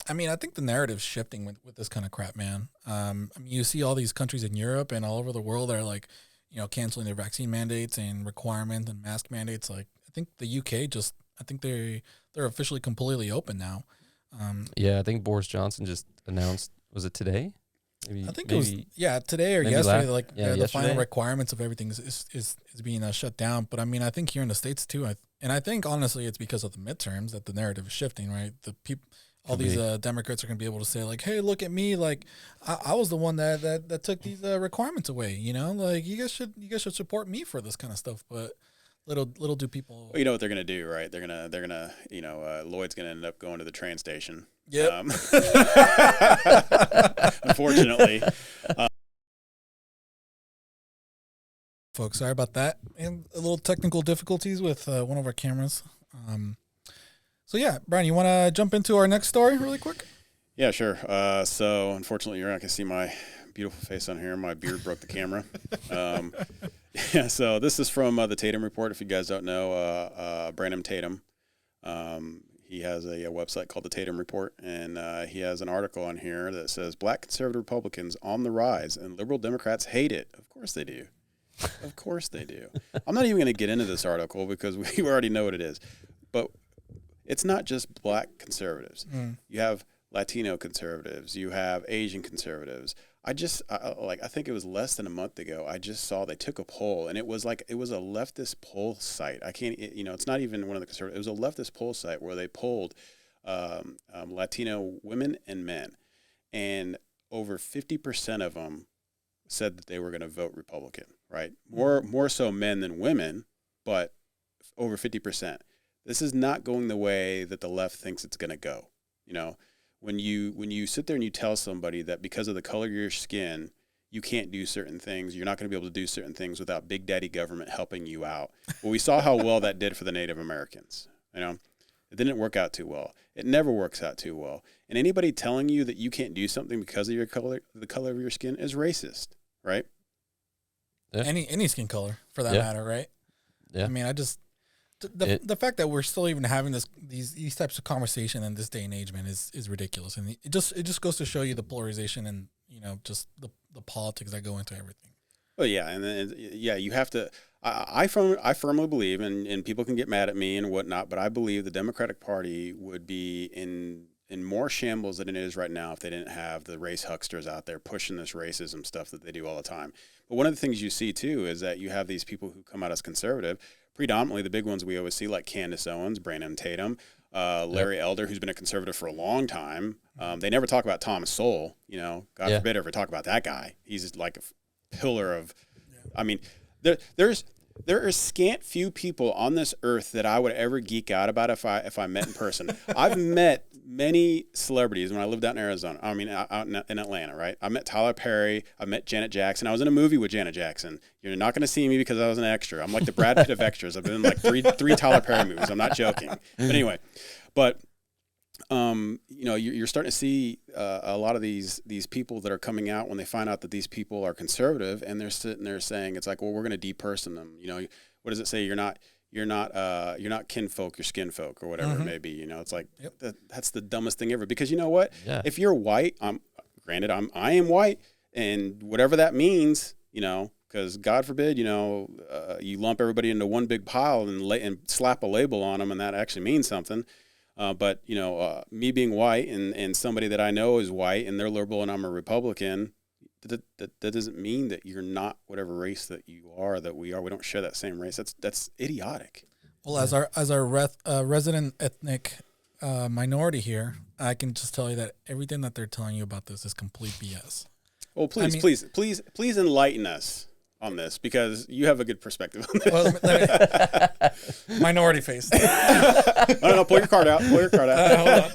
I mean, I think the narrative's shifting with this kind of crap, man. I mean, you see all these countries in Europe and all over the world that are like, canceling their vaccine mandates and requirements and mask mandates. Like, I think the UK I think they're officially completely open now. Yeah, I think Boris Johnson just announced, was it today? I think it was today or maybe yesterday. yesterday. The final requirements of everything is being shut down. But I mean, I think here in the States too. I think honestly, it's because of the midterms that the narrative is shifting. Right, the people. All these Democrats are going to be able to say, like, hey, look at me. Like, I was the one that took these requirements away. Like, you guys should support me for this kind of stuff. But little do people. well, you know what they're going to do, right? They're gonna Lloyd's going to end up going to the train station. Yep. Unfortunately. Folks, sorry about that. And a little technical difficulties with one of our cameras. So yeah, Brian, you want to jump into our next story really quick? Yeah, sure. So unfortunately, you're not going to see my beautiful face on here. My beard broke the camera. Yeah, so this is from the Tatum Report. If you guys don't know, Brandon Tatum, he has a website called the Tatum Report, and he has an article on here that says, Black conservative Republicans on the rise, and liberal Democrats hate it. Of course they do. Of course they do. I'm not even going to get into this article because we already know what it is. But it's not just black conservatives. You have Latino conservatives. You have Asian conservatives. I think it was less than a month ago, I just saw they took a poll, and it was a leftist poll site. It's not even one of the conservatives. It was a leftist poll site where they polled Latino women and men, and over 50% of them said that they were going to vote Republican, right? More so men than women, but over 50%. This is not going the way that the left thinks it's going to go. When you sit there and you tell somebody that because of the color of your skin, you can't do certain things, you're not going to be able to do certain things without big daddy government helping you out. Well, we saw how well that did for the Native Americans. It didn't work out too well. It never works out too well. And anybody telling you that you can't do something because of the color of your skin is racist, right? Yeah. Any skin color for that matter, right? Yeah. I mean, the fact that we're still even having these types of conversation in this day and age, man, is ridiculous, and it just goes to show you the polarization and just the politics that go into everything. Well, yeah, and then you have to. I firmly believe, and people can get mad at me and whatnot, but I believe the Democratic Party would be in more shambles than it is right now if they didn't have the race hucksters out there pushing this racism stuff that they do all the time. But one of the things you see too is that you have these people who come out as conservative. Predominantly, the big ones we always see, like Candace Owens, Brandon Tatum, Larry Elder, who's been a conservative for a long time. They never talk about Thomas Sowell. God forbid ever talk about that guy. He's like a pillar of. I mean, there's There are scant few people on this earth that I would ever geek out about if I met in person. I've met many celebrities when I lived out in Arizona. I mean, out in Atlanta, right? I met Tyler Perry. I met Janet Jackson. I was in a movie with Janet Jackson. You're not going to see me because I was an extra. I'm like the Brad Pitt of extras. I've been in like three Tyler Perry movies. I'm not joking. But anyway, you're starting to see a lot of these people that are coming out when they find out that these people are conservative, and they're sitting there saying, it's like, well, we're going to deperson them. What does it say? You're not kinfolk, you're skinfolk, or whatever it may be. It's like, that's the dumbest thing ever. Because you know what? Yeah. If you're white, I am white, and whatever that means, because God forbid, you lump everybody into one big pile and slap a label on them, and that actually means something. But me being white and somebody that I know is white and they're liberal and I'm a Republican, that doesn't mean that you're not whatever race that you are, that we are. We don't share that same race. That's idiotic. Well, as our resident ethnic minority here, I can just tell you that everything that they're telling you about this is complete BS. Well, please enlighten us on this, because you have a good perspective on this. Well, minority face. No, pull your card out. Hold on.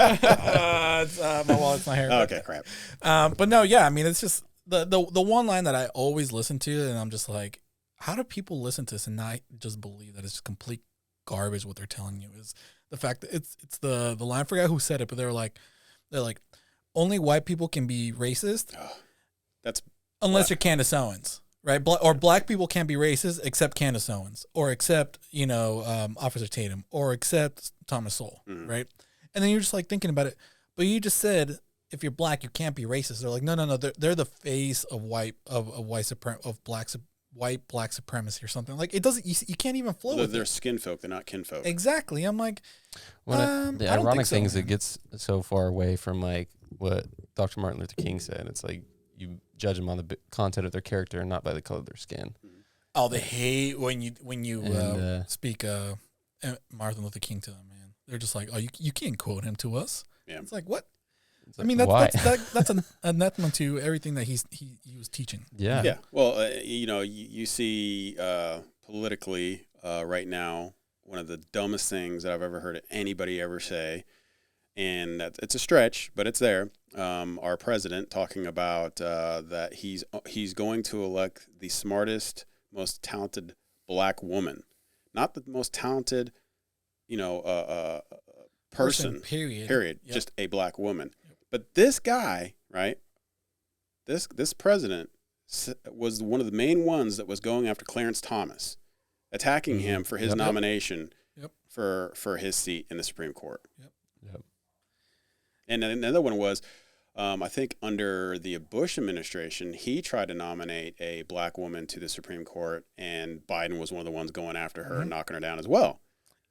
My wallet's not here. Okay, crap. But no, yeah, I mean, it's just the one line that I always listen to, and I'm just like, how do people listen to this and not just believe that it's just complete garbage what they're telling you? Is the fact that it's the line, I forgot who said it, but they're like only white people can be racist. That's unless you're Candace Owens. Right, or black people can't be racist except Candace Owens, or except Officer Tatum, or except Thomas Sowell, right? And then you're just like thinking about it, but you just said if you're black you can't be racist. They're like, no, they're the face of white black supremacy or something. Like it doesn't, you can't even flow with they're it. skin folk, they're not kinfolk. Exactly. I'm like, the ironic thing is it gets so far away from like what Dr. Martin Luther King said. It's like, you judge them on the content of their character and not by the color of their skin. Oh, they hate when you speak Martin Luther King to them, man. They're just like, oh, you can't quote him to us. Yeah. It's like, what? I mean, that's an anathema to everything that he was teaching. Yeah. Yeah. Well, you see politically right now, one of the dumbest things that I've ever heard anybody ever say, and it's a stretch, but it's there. Our president talking about that he's going to elect the smartest, most talented black woman, not the most talented, person. Period. Yep. Just a black woman. Yep. But this guy, right? This president was one of the main ones that was going after Clarence Thomas, attacking him for his nomination for his seat in the Supreme Court. Yep. And then another one was, I think under the Bush administration, he tried to nominate a black woman to the Supreme Court, and Biden was one of the ones going after her and knocking her down as well.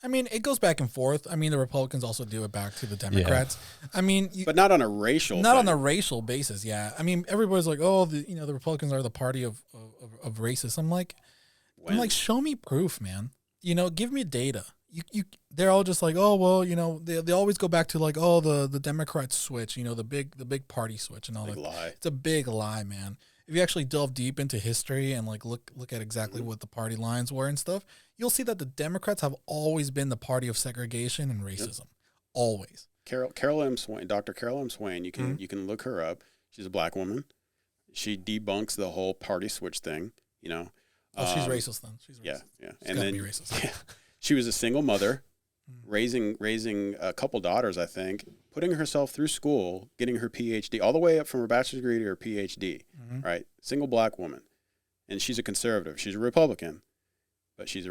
I mean, it goes back and forth. I mean, the Republicans also do it back to the Democrats. Yeah. I mean, but not on a racial. Not on a racial basis. Yeah. I mean, everybody's like, oh, the Republicans are the party of racists. I'm like, show me proof, man. Give me data. They're all just like, oh, well, they always go back to like, oh, the Democrats switch, the big party switch and all that. Lie. It's a big lie, man. If you actually delve deep into history and like look at exactly what the party lines were and stuff, you'll see that the Democrats have always been the party of segregation and racism. Yep. Always. Carol M. Swain, Dr. Carol M. Swain, you can look her up. She's a black woman. She debunks the whole party switch thing, Oh, she's racist then. She's racist. Yeah. She's gotta be racist. Yeah. She was a single mother, raising a couple daughters, I think, putting herself through school, getting her PhD, all the way up from her bachelor's degree to her PhD, right? Single black woman. And she's a conservative. She's a Republican, but she's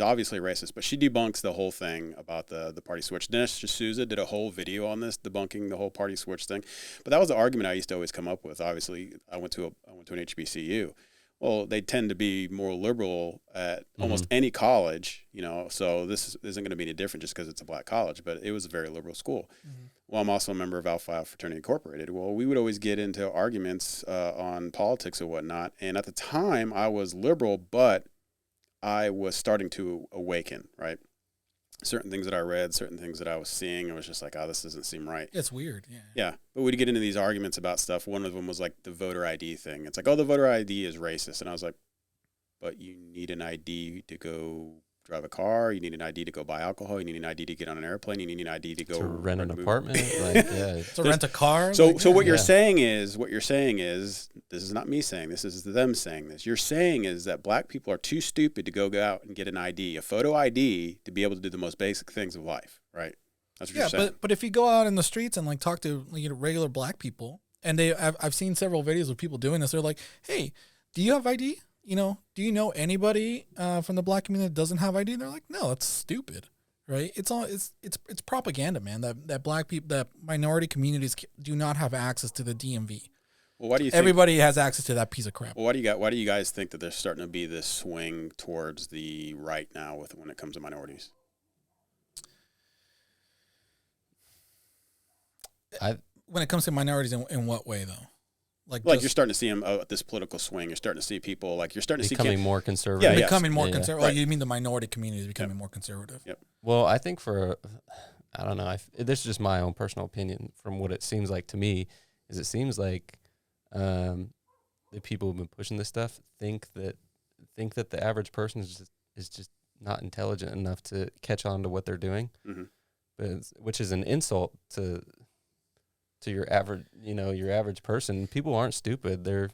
obviously racist. But she debunks the whole thing about the party switch. Dennis D'Souza did a whole video on this, debunking the whole party switch thing. But that was the argument I used to always come up with. Obviously, I went to an HBCU. Well, they tend to be more liberal at almost any college, so this isn't going to be any different just because it's a black college, but it was a very liberal school. Well, I'm also a member of Alpha Phi Fraternity Incorporated. Well, we would always get into arguments on politics and whatnot, and at the time, I was liberal, but I was starting to awaken, right? Certain things that I read, certain things that I was seeing, I was just like, oh, this doesn't seem right. It's weird, yeah. Yeah, but we'd get into these arguments about stuff. One of them was like the voter ID thing. It's like, oh, the voter ID is racist. And I was like, but you need an ID to go drive a car. You need an ID to go buy alcohol. You need an ID to get on an airplane. You need an ID to go to rent an movie. apartment. Like, yeah. To rent a car. So, like, so what Yeah. you're saying is, this is not me saying this. This is them saying this. You're saying is that black people are too stupid to go out and get an ID, a photo ID, to be able to do the most basic things of life, right? That's what you're saying. but if you go out in the streets and like talk to regular black people, and I've seen several videos of people doing this. They're like, hey, do you have ID? Do you know anybody from the black community that doesn't have ID? And they're like, no, that's stupid, right? It's propaganda, man. That black people, that minority communities do not have access to the DMV. Well, why do you think, Everybody has access to that piece of crap? well, why do you guys think that there's starting to be this swing towards the right now when it comes to minorities? When it comes to minorities, in what way though? Like you're starting to see them this political swing. You're starting to see people you're starting to see Becoming more conservative. Yeah, becoming more Yeah. conservative. Right. Oh, you mean the minority community is becoming more conservative? Yep. Well, I think I don't know. This is just my own personal opinion from what it seems like to me. Is it seems like the people who've been pushing this stuff think that the average person is just not intelligent enough to catch on to what they're doing, which is an insult to your average person. People aren't stupid. They're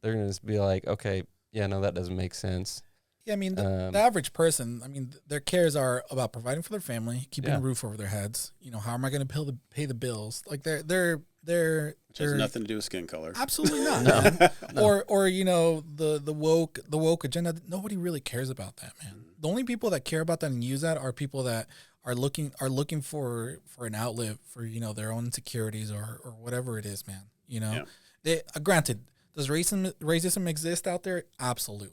gonna just be like, okay, yeah, no, that doesn't make sense. Yeah, I mean, the average person, their cares are about providing for their family, keeping a roof over their heads. How am I going to pay the bills? Like they're Which has nothing to do with skin color. Absolutely not. man. Or the woke agenda. Nobody really cares about that, man. The only people that care about that and use that are people that are looking for an outlet for their own insecurities or whatever it is, man. They granted, does racism exist out there? Absolutely.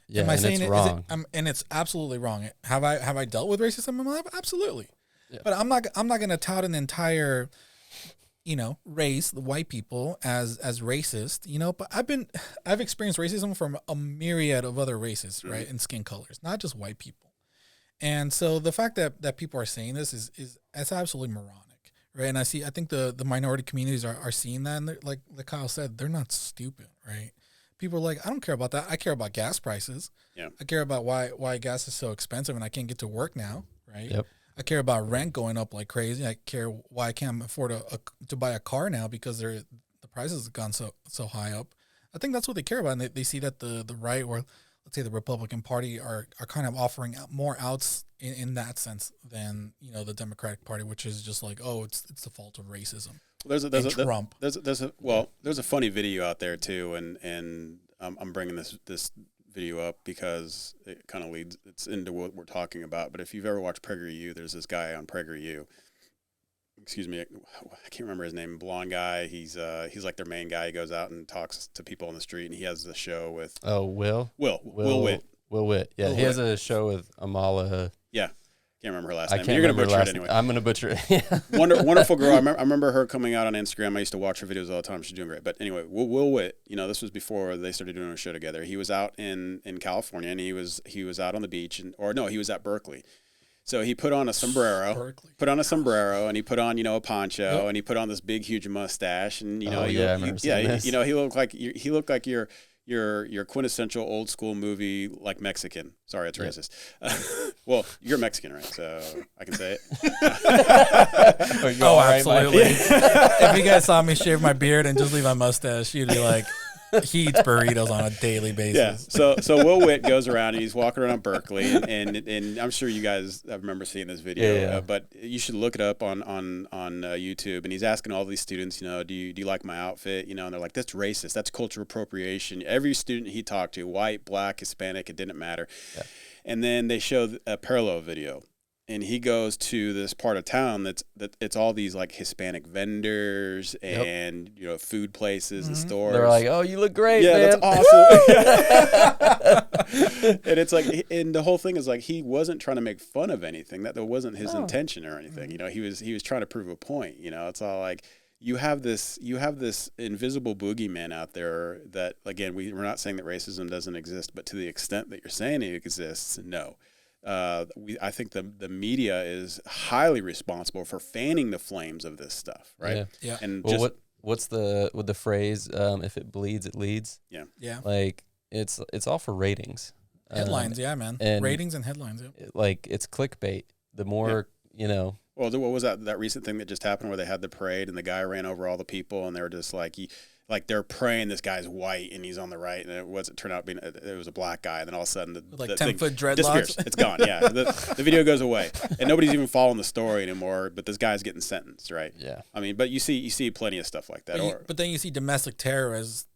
Yeah, Am I and saying it's wrong. And it's absolutely wrong. Have I dealt with racism in my life? Absolutely. Yeah. But I'm not going to tout an entire race, the white people, as racist. But I've experienced racism from a myriad of other races, right, and skin colors, not just white people. And so the fact that people are saying this is absolutely moronic, right? And I think the minority communities are seeing that, and like Kyle said, they're not stupid, right? People are like, I don't care about that. I care about gas prices. Yeah. I care about why gas is so expensive and I can't get to work now, right? Yep. I care about rent going up like crazy. I care why I can't afford to buy a car now because the prices have gone so high up. I think that's what they care about, and they see that the right, or let's say the Republican Party, are kind of offering more outs in that sense than the Democratic Party, which is just like, oh, it's the fault of racism. There's Trump. There's a funny video out there too, and I'm bringing this video up because it kind of it's into what we're talking about. But if you've ever watched PragerU, there's this guy on PragerU. Excuse me, I can't remember his name. Blonde guy. He's like their main guy. He goes out and talks to people on the street, and he has the show with Will Witt. Will Witt. Yeah, he has a show with Amala. Yeah. Can't remember her last I name. can't You're remember gonna butcher last it anyway. I'm gonna butcher it. Yeah. Wonderful girl. I remember her coming out on Instagram. I used to watch her videos all the time. She's doing great. But anyway, Will Witt, this was before they started doing a show together. He was out in California, and he was out on the beach, he was at Berkeley. So he put on a sombrero, and he put on a poncho, and he put on this big huge mustache, and he looked like your quintessential old school movie, like Mexican. Sorry, it's racist. Well, you're Mexican, right? So I can say it. Absolutely. If you guys saw me shave my beard and just leave my mustache, you'd be like, he eats burritos on a daily basis. Yeah. So Will Witt goes around and he's walking around Berkeley, and I'm sure you guys remember seeing this video. Yeah. But you should look it up on YouTube. And he's asking all these students, do you like my outfit? And they're like, that's racist. That's cultural appropriation. Every student he talked to, white, black, Hispanic, it didn't matter. Yeah. And then they showed a parallel video. And he goes to this part of town that it's all these like Hispanic vendors and food places and stores. They're like, "Oh, you look great, man. That's awesome." And it's like, and the whole thing is like, he wasn't trying to make fun of anything. That wasn't his intention or anything. He was trying to prove a point. It's all like, you have this invisible boogeyman out there that, again, we're not saying that racism doesn't exist, but to the extent that you're saying it exists, no. I think the media is highly responsible for fanning the flames of this stuff, right? Yeah. And what's the phrase? If it bleeds, it leads. Yeah. Yeah. Like, it's all for ratings. Headlines, yeah, man. and Ratings and headlines. Yep. Like it's clickbait. The more you know. Well, what was that recent thing that just happened where they had the parade and the guy ran over all the people and they were just like, they're praying this guy's white and he's on the right, and it turned out being it was a black guy, and then all of a sudden the 10-foot dreadlocks disappears. It's gone. Yeah, the video goes away and nobody's even following the story anymore. But this guy's getting sentenced, right? Yeah. I mean, but you see plenty of stuff like that. But then you see domestic terror as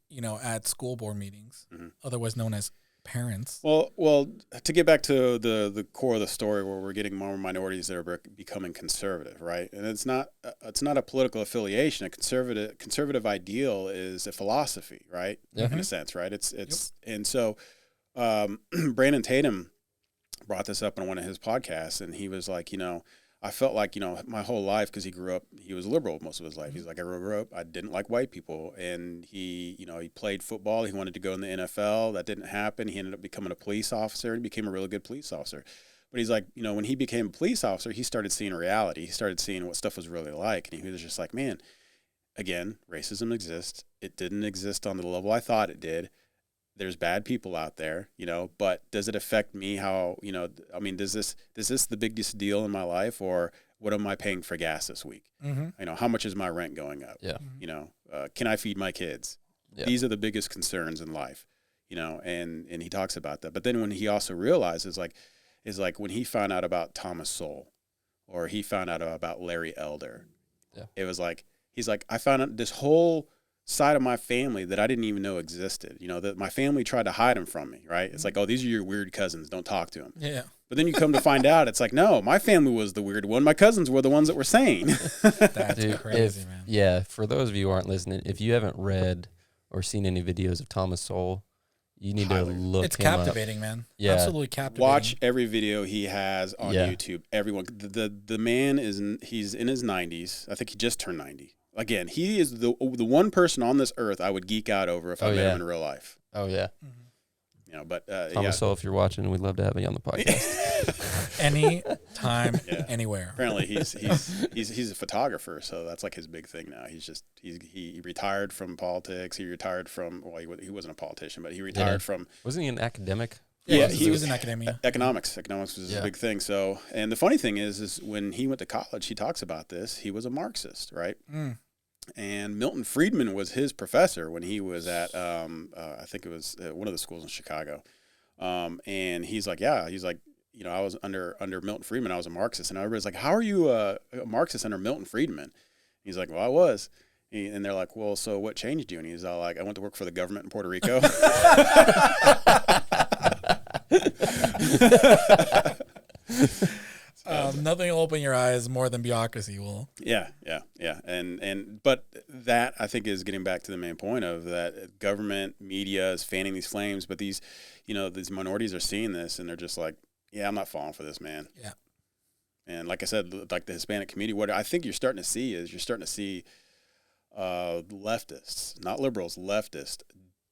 at school board meetings, otherwise known as parents. Well, to get back to the core of the story, where we're getting more minorities that are becoming conservative, right? And it's not a political affiliation. A conservative ideal is a philosophy, right? In a sense, right? It's and so Brandon Tatum brought this up on one of his podcasts, and he was like, I felt like, my whole life, because he was liberal most of his life. He's like, I grew up, I didn't like white people. And he played football. He wanted to go in the NFL. That didn't happen. He ended up becoming a police officer and became a really good police officer. But he's like, when he became a police officer, he started seeing reality. He started seeing what stuff was really like. And he was just like, man, again, racism exists. It didn't exist on the level I thought it did. There's bad people out there, but does it affect me? How, is this the biggest deal in my life, or what am I paying for gas this week? How much is my rent going up? Yeah. Can I feed my kids? Yeah. These are the biggest concerns in life, and he talks about that. But then when he also realizes is when he found out about Thomas Sowell, or he found out about Larry Elder, it was like, he's like, I found out this whole side of my family that I didn't even know existed. That my family tried to hide them from me, right? It's like, oh, these are your weird cousins. Don't talk to them. Yeah. But then you come to find out, it's like, no, my family was the weird one. My cousins were the ones that were sane. That's crazy, man. Yeah, for those of you who aren't listening, if you haven't read or seen any videos of Thomas Sowell, you need to look It's him captivating, up. man. Yeah. Absolutely captivating. Watch every video he has on YouTube. Everyone, the man he's in his 90s. I think he just turned 90. Again, he is the one person on this earth I would geek out over if I met him in real life. Oh yeah. But Thomas Sowell, if you're watching, we'd love to have you on the podcast. Anytime, anywhere. Apparently, he's a photographer, so that's like his big thing now. He retired from politics. He retired from he wasn't a politician, but he retired from. Wasn't he an academic? Yeah, he was in academia. Economics was his big thing. So, and the funny thing is when he went to college, he talks about this. He was a Marxist, right? And Milton Friedman was his professor when he was at, I think it was one of the schools in Chicago. And he's like, I was under Milton Friedman. I was a Marxist. And everybody's like, how are you a Marxist under Milton Friedman? He's like, well, I was. And they're like, well, so what changed you? And he's all like, I went to work for the government in Puerto Rico. Nothing will open your eyes more than bureaucracy will. Yeah. But that, I think, is getting back to the main point of that government media is fanning these flames, but these minorities are seeing this and they're just like, yeah, I'm not falling for this, man. Yeah. And like I said, like the Hispanic community, what I think you're starting to see leftists, not liberals, leftists,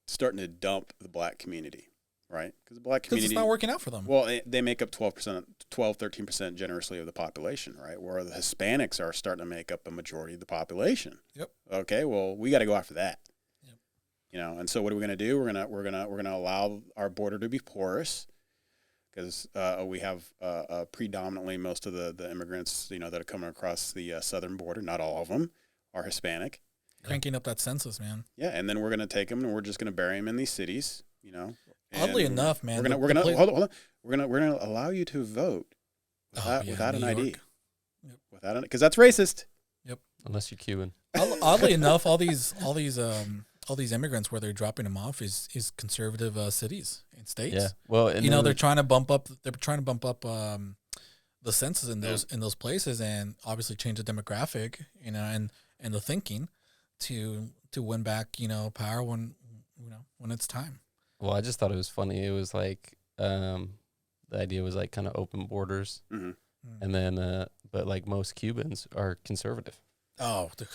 starting to dump the black community, right? Because the black community, it's not working out for them. Well, they make up 13% generously of the population, right? Where the Hispanics are starting to make up a majority of the population. Yep. Okay, well, we got to go after that. Yep. And so what are we going to do? We're gonna allow our border to be porous, because we have predominantly most of the immigrants, that are coming across the southern border. Not all of them are Hispanic. Cranking up that census, man. Yeah, and then we're going to take them and we're just going to bury them in these cities, Oddly enough, man. We're gonna hold on. We're gonna allow you to vote without an ID. Yep. Because that's racist. Yep. Unless you're Cuban. Oddly enough, all these immigrants, where they're dropping them off is conservative cities and states. Yeah. Well, they're trying to bump up. They're trying to bump up the census in those places, and obviously change the demographic, and the thinking to win back, power when it's time. Well, I just thought it was funny. It was like the idea was like kind of open borders, and then but like most Cubans are conservative. Oh, they're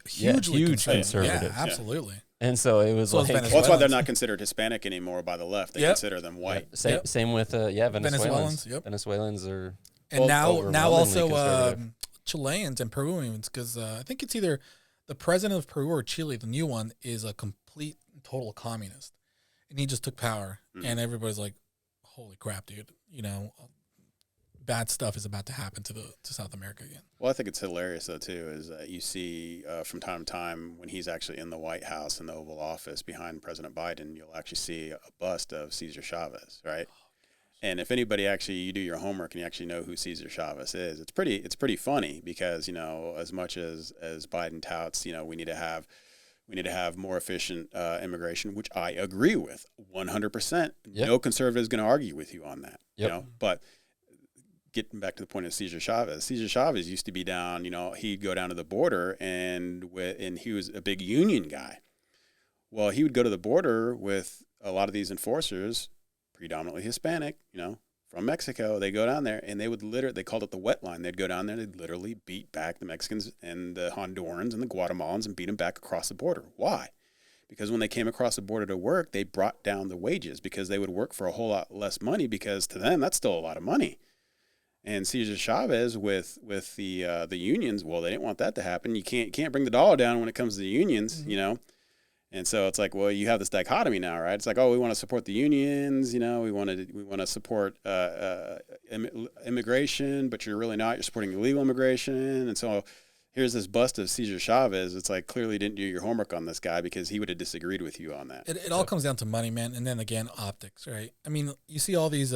hugely conservative. Yeah, absolutely. And so it was like, well, that's why they're not considered Hispanic anymore by the left. They consider them white. Same with Venezuelans. Yep. Venezuelans are, and now also Chileans and Peruvians, because I think it's either the president of Peru or Chile, the new one, is a complete total communist. and he just took power, and everybody's like, "Holy crap, dude!" Bad stuff is about to happen to South America again. Well, I think it's hilarious though too. Is that you see from time to time when he's actually in the White House in the Oval Office behind President Biden, you'll actually see a bust of Cesar Chavez, right? And if anybody actually, you do your homework and you actually know who Cesar Chavez is, it's pretty funny because, as much as Biden touts, we need to have more efficient immigration, which I agree with 100%. Yep. No conservative is going to argue with you on that, Yep. but getting back to the point of Cesar Chavez used to be down, he'd go down to the border and he was a big union guy. Well, he would go to the border with a lot of these enforcers, predominantly Hispanic, from Mexico. They go down there and they called it the wet line. They'd go down there and they'd literally beat back the Mexicans and the Hondurans and the Guatemalans and beat them back across the border. Why? Because when they came across the border to work, they brought down the wages because they would work for a whole lot less money because to them, that's still a lot of money. And Cesar Chavez with the unions, well, they didn't want that to happen. You can't bring the dollar down when it comes to the unions, And so it's like, well, you have this dichotomy now, right? It's like, oh, we want to support the unions, we want to support immigration, but you're really not. You're supporting illegal immigration, and so here's this bust of Cesar Chavez. It's like clearly didn't do your homework on this guy because he would have disagreed with you on that. It all comes down to money, man, and then again optics, right? I mean, you see all these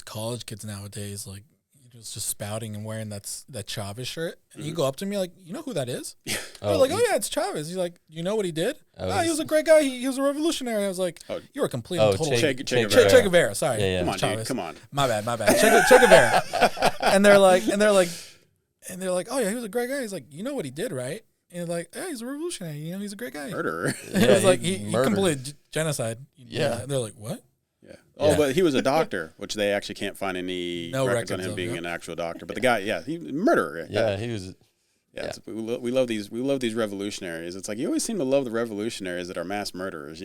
college kids nowadays, like just spouting and wearing that Chavez shirt, and you go up to me like, you know who that is? They're like, oh yeah, it's Chavez. He's like, you know what he did? He was a great guy. He was a revolutionary. I was like, you're a complete total Che Guevara. Sorry, yeah. Come on, Chavez. dude. Come on. My bad. Che Guevara. and they're like, oh yeah, he was a great guy. He's like, you know what he did, right? And they're like, yeah, he's a revolutionary. He's a great guy. Murderer. It was like he completed genocide. Yeah. And they're like, what? Yeah. Oh, but he was a doctor, which they actually can't find any records on him being an actual doctor. But the guy, he murderer. Yeah, he was. Yeah. We love these revolutionaries. It's like you always seem to love the revolutionaries that are mass murderers.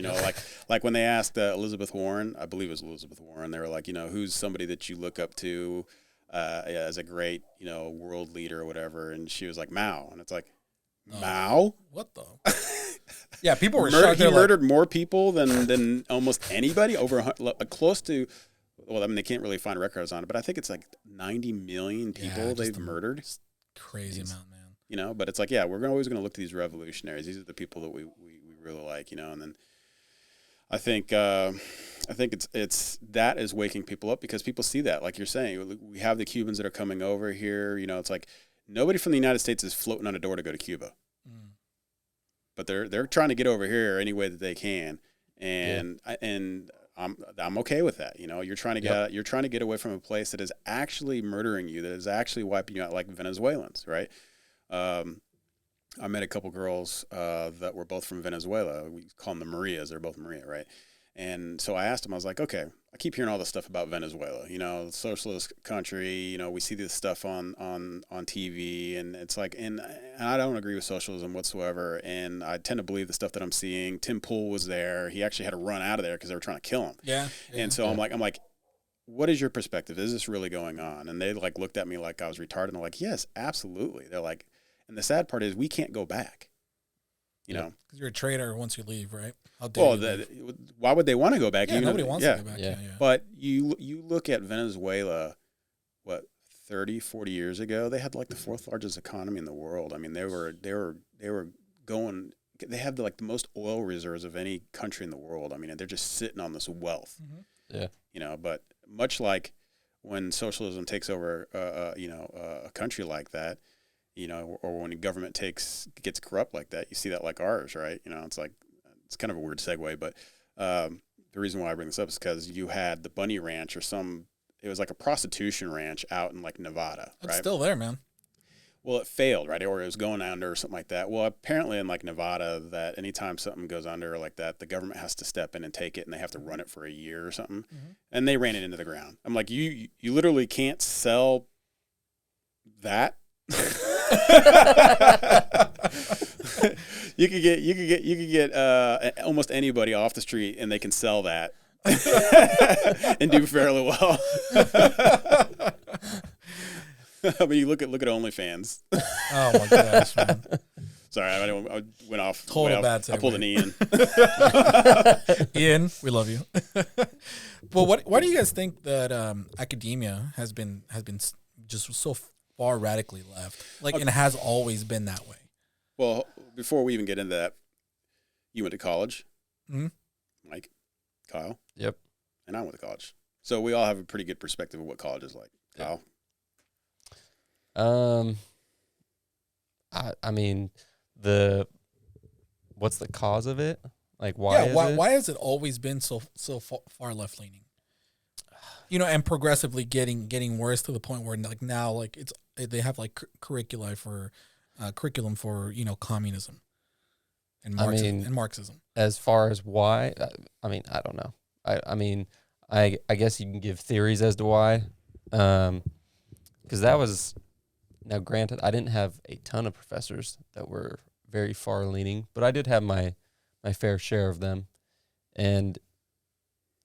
Like when they asked Elizabeth Warren, I believe it was Elizabeth Warren. They were like, who's somebody that you look up to as a great world leader or whatever, and she was like Mao, and it's like Mao. What the? Yeah, people were shocked. He murdered more people than almost anybody. Close to. Well, I mean, they can't really find records on it, but I think it's like 90 million people they've murdered. Crazy amount, man. But it's like, we're always going to look to these revolutionaries. These are the people that we really like, and then I think it's that is waking people up because people see that, like you're saying, we have the Cubans that are coming over here. It's like nobody from the United States is floating on a door to go to Cuba. But they're trying to get over here any way that they can, and I'm okay with that. You're trying to get away from a place that is actually murdering you, that is actually wiping you out, like Venezuelans, right? I met a couple girls that were both from Venezuela. We call them the Marias. They're both Maria, right? And so I asked them, I was like, okay, I keep hearing all this stuff about Venezuela, socialist country, we see this stuff on TV, and it's like, and I don't agree with socialism whatsoever, and I tend to believe the stuff that I'm seeing. Tim Pool was there. He actually had to run out of there because they were trying to kill him. Yeah. And so I'm like, what is your perspective? Is this really going on? And they like looked at me like I was retarded, and they're like, yes, absolutely. They're like, and the sad part is we can't go back. Because you're a traitor once you leave, right? Why would they want to go back? Yeah, nobody wants to go back. Yeah. But you look at Venezuela, 30, 40 years ago, they had like the fourth largest economy in the world. I mean, they were going. They have the most oil reserves of any country in the world. I mean, they're just sitting on this wealth. Mm-hmm. Yeah. But much like when socialism takes over, a country like that. Or when a government gets corrupt like that, you see that like ours, right? It's kind of a weird segue, but the reason why I bring this up is because you had the Bunny Ranch it was like a prostitution ranch out in like Nevada, right? It's still there, man. Well, it failed, right? Or it was going under or something like that. Well, apparently in like Nevada, that anytime something goes under like that, the government has to step in and take it, and they have to run it for a year or something. Mm-hmm. And they ran it into the ground. I'm like, you literally can't sell that. you could get almost anybody off the street and they can sell that and do fairly well. I mean, you look at OnlyFans. Oh my gosh, man. Sorry, I went off. Total bad segue. I pulled an Ian. Ian, we love you. But why do you guys think that academia has been just so far radically left? Like, and it has always been that way. Well, before we even get into that, you went to college, Mike, Kyle. Yep. And I went to college, so we all have a pretty good perspective of what college is like. Kyle. I mean, what's the cause of it? Like, why? Yeah, why has it always been so far left leaning? You know, and progressively getting worse to the point where like now, like they have like curriculum for communism and Marxism. As far as why, I mean, I don't know. I guess you can give theories as to why, because that was. Now, granted, I didn't have a ton of professors that were very far-leaning, but I did have my fair share of them, and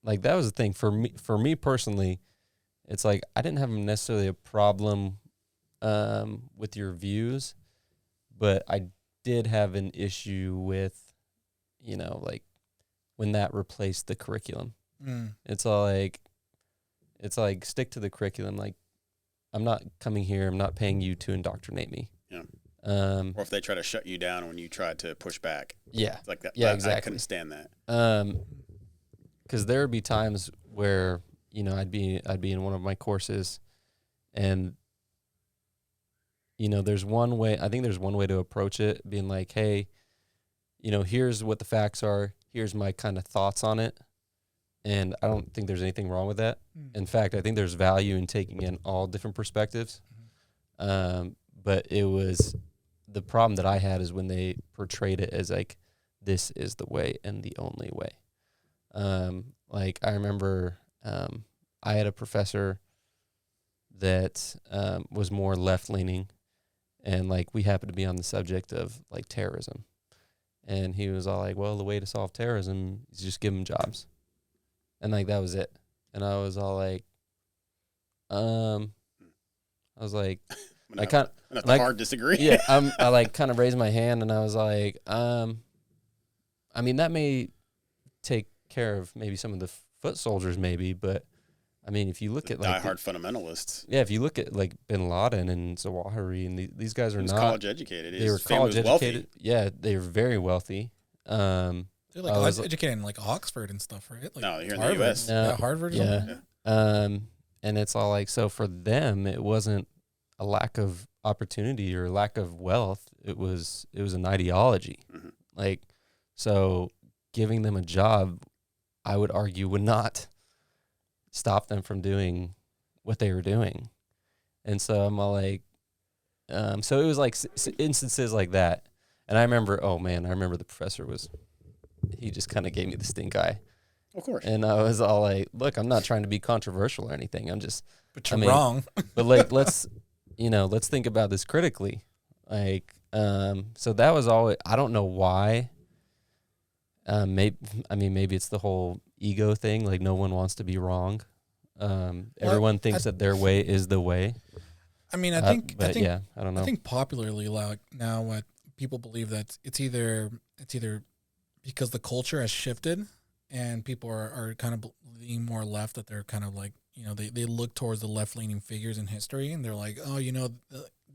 like that was the thing for me personally. It's like I didn't have necessarily a problem with your views, but I did have an issue with, like when that replaced the curriculum. It's like stick to the curriculum, like. I'm not coming here. I'm not paying you to indoctrinate me. Yeah. Or if they try to shut you down when you try to push back. Yeah. It's like that. Yeah, exactly. I couldn't stand that. Because there would be times where I'd be in one of my courses, and there's one way. I think there's one way to approach it, being like, hey, here's what the facts are. Here's my kind of thoughts on it. And I don't think there's anything wrong with that. In fact, I think there's value in taking in all different perspectives. But it was the problem that I had is when they portrayed it as like, this is the way and the only way. Like I remember I had a professor that was more left leaning, and like we happened to be on the subject of like terrorism. And he was all like, well, the way to solve terrorism is just give them jobs. And like that was it. And I was all like, I kind of hard disagree. Yeah, I like kind of raised my hand and I was like, I mean that may take care of maybe some of the foot soldiers maybe, but I mean if you look at like diehard fundamentalists. Yeah, if you look at like Bin Laden and Zawahiri and these guys are not college educated. They were college educated. Yeah, they were very wealthy. They're like educated in like Oxford and stuff, right? Like no, here Harvard. in the U.S. Yeah, Harvard. Yeah. And it's all like, so for them, it wasn't a lack of opportunity or lack of wealth. It was an ideology. Mm-hmm. Like, so giving them a job, I would argue, would not stop them from doing what they were doing. And so I'm all like, so it was like instances like that. And I remember the professor he just kind of gave me the stink eye. Of course. And I was all like, look, I'm not trying to be controversial or anything. But you're wrong. But like, let's think about this critically. Like, so that was all, I don't know why. Maybe it's the whole ego thing. Like no one wants to be wrong. Everyone thinks that their way is the way. I mean, I think, yeah, I don't know. I think popularly like now what people believe that it's either because the culture has shifted and people are kind of leaning more left, that they're kind of like, they look towards the left-leaning figures in history and they're like, oh,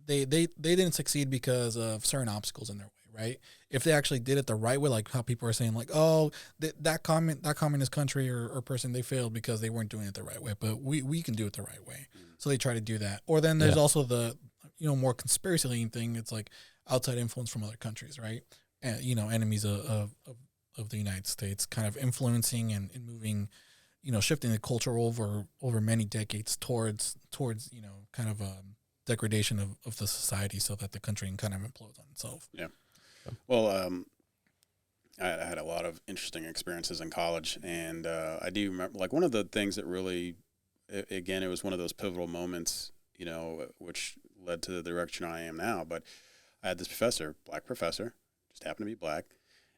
they didn't succeed because of certain obstacles in their way, right? If they actually did it the right way, like how people are saying like, oh, that communist country or person, they failed because they weren't doing it the right way, but we can do it the right way. So they try to do that. Or then there's also the, more conspiracy-leaning thing. It's like outside influence from other countries, right? And, enemies of the United States kind of influencing and moving, shifting the culture over many decades towards kind of a degradation of the society so that the country can kind of implode on itself. Yeah. Well, I had a lot of interesting experiences in college, and I do remember, like, one of the things that really, again, it was one of those pivotal moments, which led to the direction I am now. But I had this professor, black professor, just happened to be black,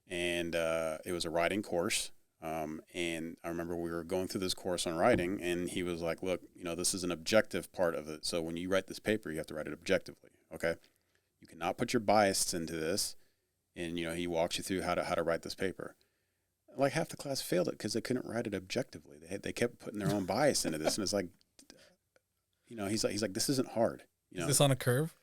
and it was a writing course. And I remember we were going through this course on writing, and he was like, look, this is an objective part of it. So when you write this paper, you have to write it objectively, okay? You cannot put your bias into this. and he walks you through how to write this paper. Like half the class failed it because they couldn't write it objectively. They kept putting their own bias into this, and it's like, he's like this isn't hard. Is this on a curve?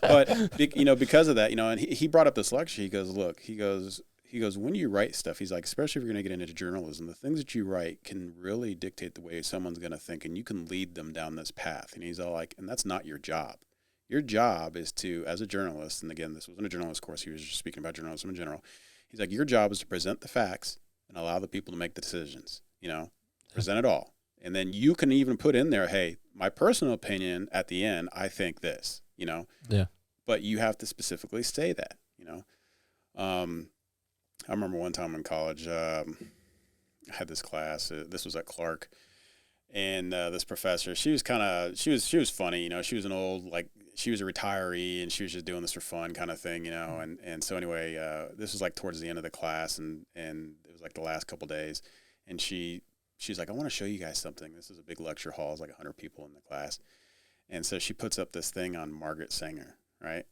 But because of that, and he brought up this lecture. He goes, look, he goes, when you write stuff, he's like, especially if you're going to get into journalism, the things that you write can really dictate the way someone's going to think, and you can lead them down this path. And he's all like, and that's not your job. Your job is to, as a journalist, and again, this wasn't a journalist course. He was just speaking about journalism in general. He's like, your job is to present the facts and allow the people to make the decisions, present it all. And then you can even put in there, hey, my personal opinion at the end, I think this, Yeah. But you have to specifically say that, I remember one time in college, I had this class, this was at Clark, and this professor, she was funny, she was she was a retiree, and she was just doing this for fun kind of thing, and so anyway, this was like towards the end of the class, and it was like the last couple days, and she's like, I want to show you guys something. This is a big lecture hall. It's like 100 people in the class. And so she puts up this thing on Margaret Sanger, right?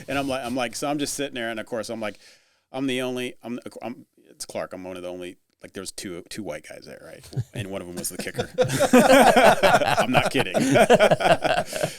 And I'm like, so I'm just sitting there, and of course I'm like, it's Clark. I'm one of the only, like, there was two white guys there, right? And one of them was the kicker. I'm not kidding.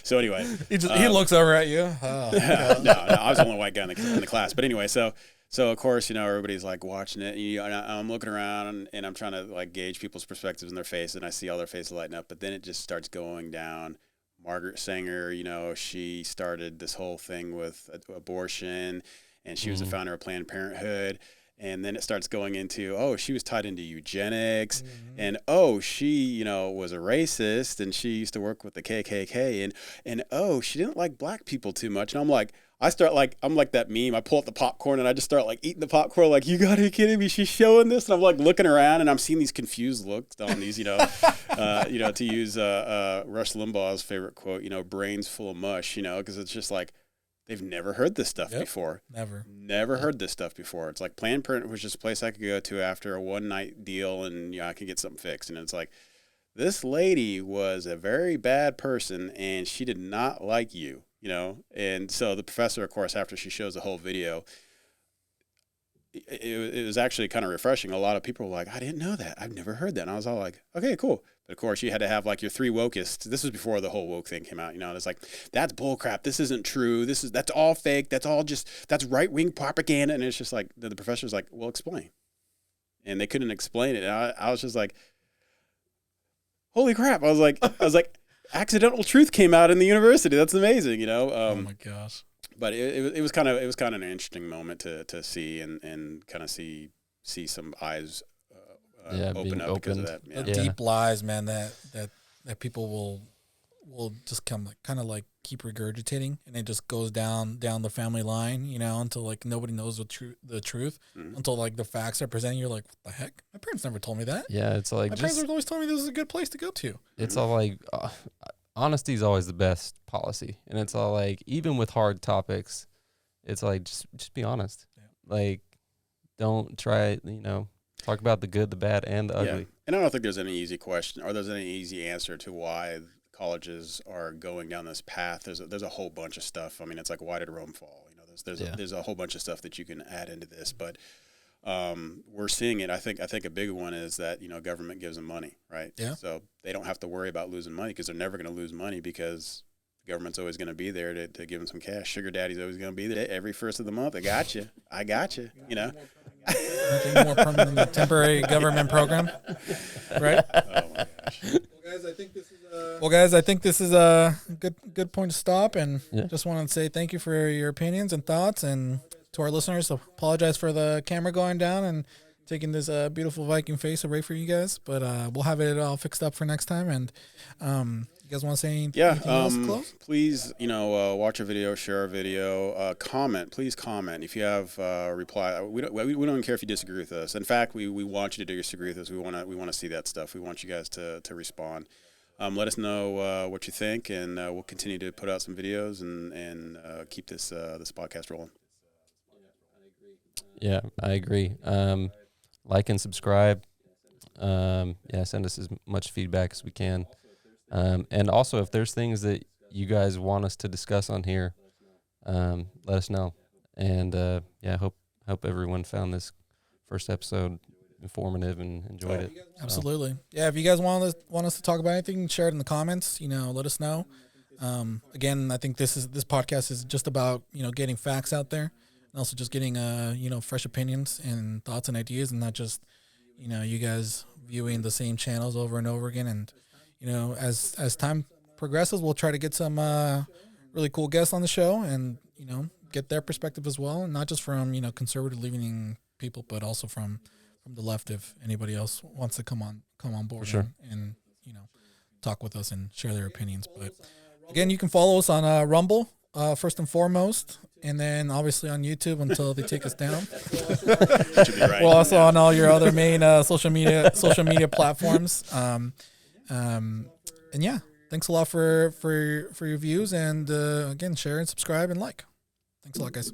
So anyway, he looks over at you. Oh, no, I was the only white guy in the class. But anyway, so of course, everybody's like watching it, and I'm looking around, and I'm trying to like gauge people's perspectives in their face, and I see all their faces lighting up. But then it just starts going down. Margaret Sanger, she started this whole thing with abortion, and she was the founder of Planned Parenthood. And then it starts going into, she was tied into eugenics, and she, was a racist, and she used to work with the KKK, and she didn't like black people too much. And I'm like that meme. I pull up the popcorn and I just start like eating the popcorn, like, you gotta be kidding me, she's showing this, and I'm like looking around and I'm seeing these confused looks on these, to use Rush Limbaugh's favorite quote, brains full of mush, because it's just like, they've never heard this stuff before. Never heard this stuff before. It's like Planned Parenthood was just a place I could go to after a one-night deal, and I could get something fixed. And it's like, this lady was a very bad person, and she did not like you, And so the professor, of course, after she shows the whole video, it was actually kind of refreshing. A lot of people were like, I didn't know that. I've never heard that. And I was all like, okay, cool. But of course, you had to have like your three wokest. This was before the whole woke thing came out. It's like, that's bullcrap. This isn't true. That's all fake. That's right-wing propaganda. And it's just like, the professor's like, well, explain. And they couldn't explain it. And I was just like, holy crap. I was like, accidental truth came out in the university. That's amazing, oh my gosh. But it was kind of an interesting moment to see and kind of see some eyes open up because of that. Yeah. The deep lies, man, that people will just kind of like keep regurgitating, and it just goes down the family line, until like nobody knows the truth, until like the facts are presented. You're like, what the heck? My parents never told me that. Yeah, it's like my parents were always telling me this is a good place to go to. It's all like honesty is always the best policy, and it's all like, even with hard topics, it's like just be honest. Yeah. Like, don't try, talk about the good, the bad, and the ugly. Yeah. And I don't think there's any easy question or there's any easy answer to why colleges are going down this path. There's a whole bunch of stuff. I mean, it's like, why did Rome fall? There's a whole bunch of stuff that you can add into this, but we're seeing it. I think a big one is that government gives them money, right? Yeah. So they don't have to worry about losing money because they're never going to lose money because the government's always going to be there to give them some cash. Sugar daddy's always going to be there every first of the month. I got you. Nothing more permanent than the temporary government program, right? Oh my gosh. Well, guys, I think this is a good point to stop, and Yeah. just want to say thank you for your opinions and thoughts, and to our listeners, apologize for the camera going down and taking this beautiful Viking face away from you guys, but we'll have it all fixed up for next time. And you guys want to say anything else to close? Please, watch a video, share a video, comment. Please comment if you have reply. We don't even care if you disagree with us. In fact, we want you to disagree with us. We want to see that stuff. We want you guys to respond. Let us know what you think, and we'll continue to put out some videos and keep this podcast rolling. Yeah, I agree. Like and subscribe. Send us as much feedback as we can. And also, if there's things that you guys want us to discuss on here, let us know. And hope everyone found this first episode informative and enjoyed it. Absolutely. Yeah, if you guys want us to talk about anything, share it in the comments. Let us know. Again, I think this podcast is just about getting facts out there, and also just getting fresh opinions and thoughts and ideas, and not just you guys viewing the same channels over and over again. And as time progresses, we'll try to get some really cool guests on the show, and get their perspective as well, and not just from conservative leaning people, but also from the left, if anybody else wants to come on board. For sure. and talk with us and share their opinions. But again, you can follow us on Rumble first and foremost, and then obviously on YouTube until they take us down. Should be right. We're also on all your other main social media platforms. And yeah, thanks a lot for your views, and again, share and subscribe and like. Thanks a lot, guys.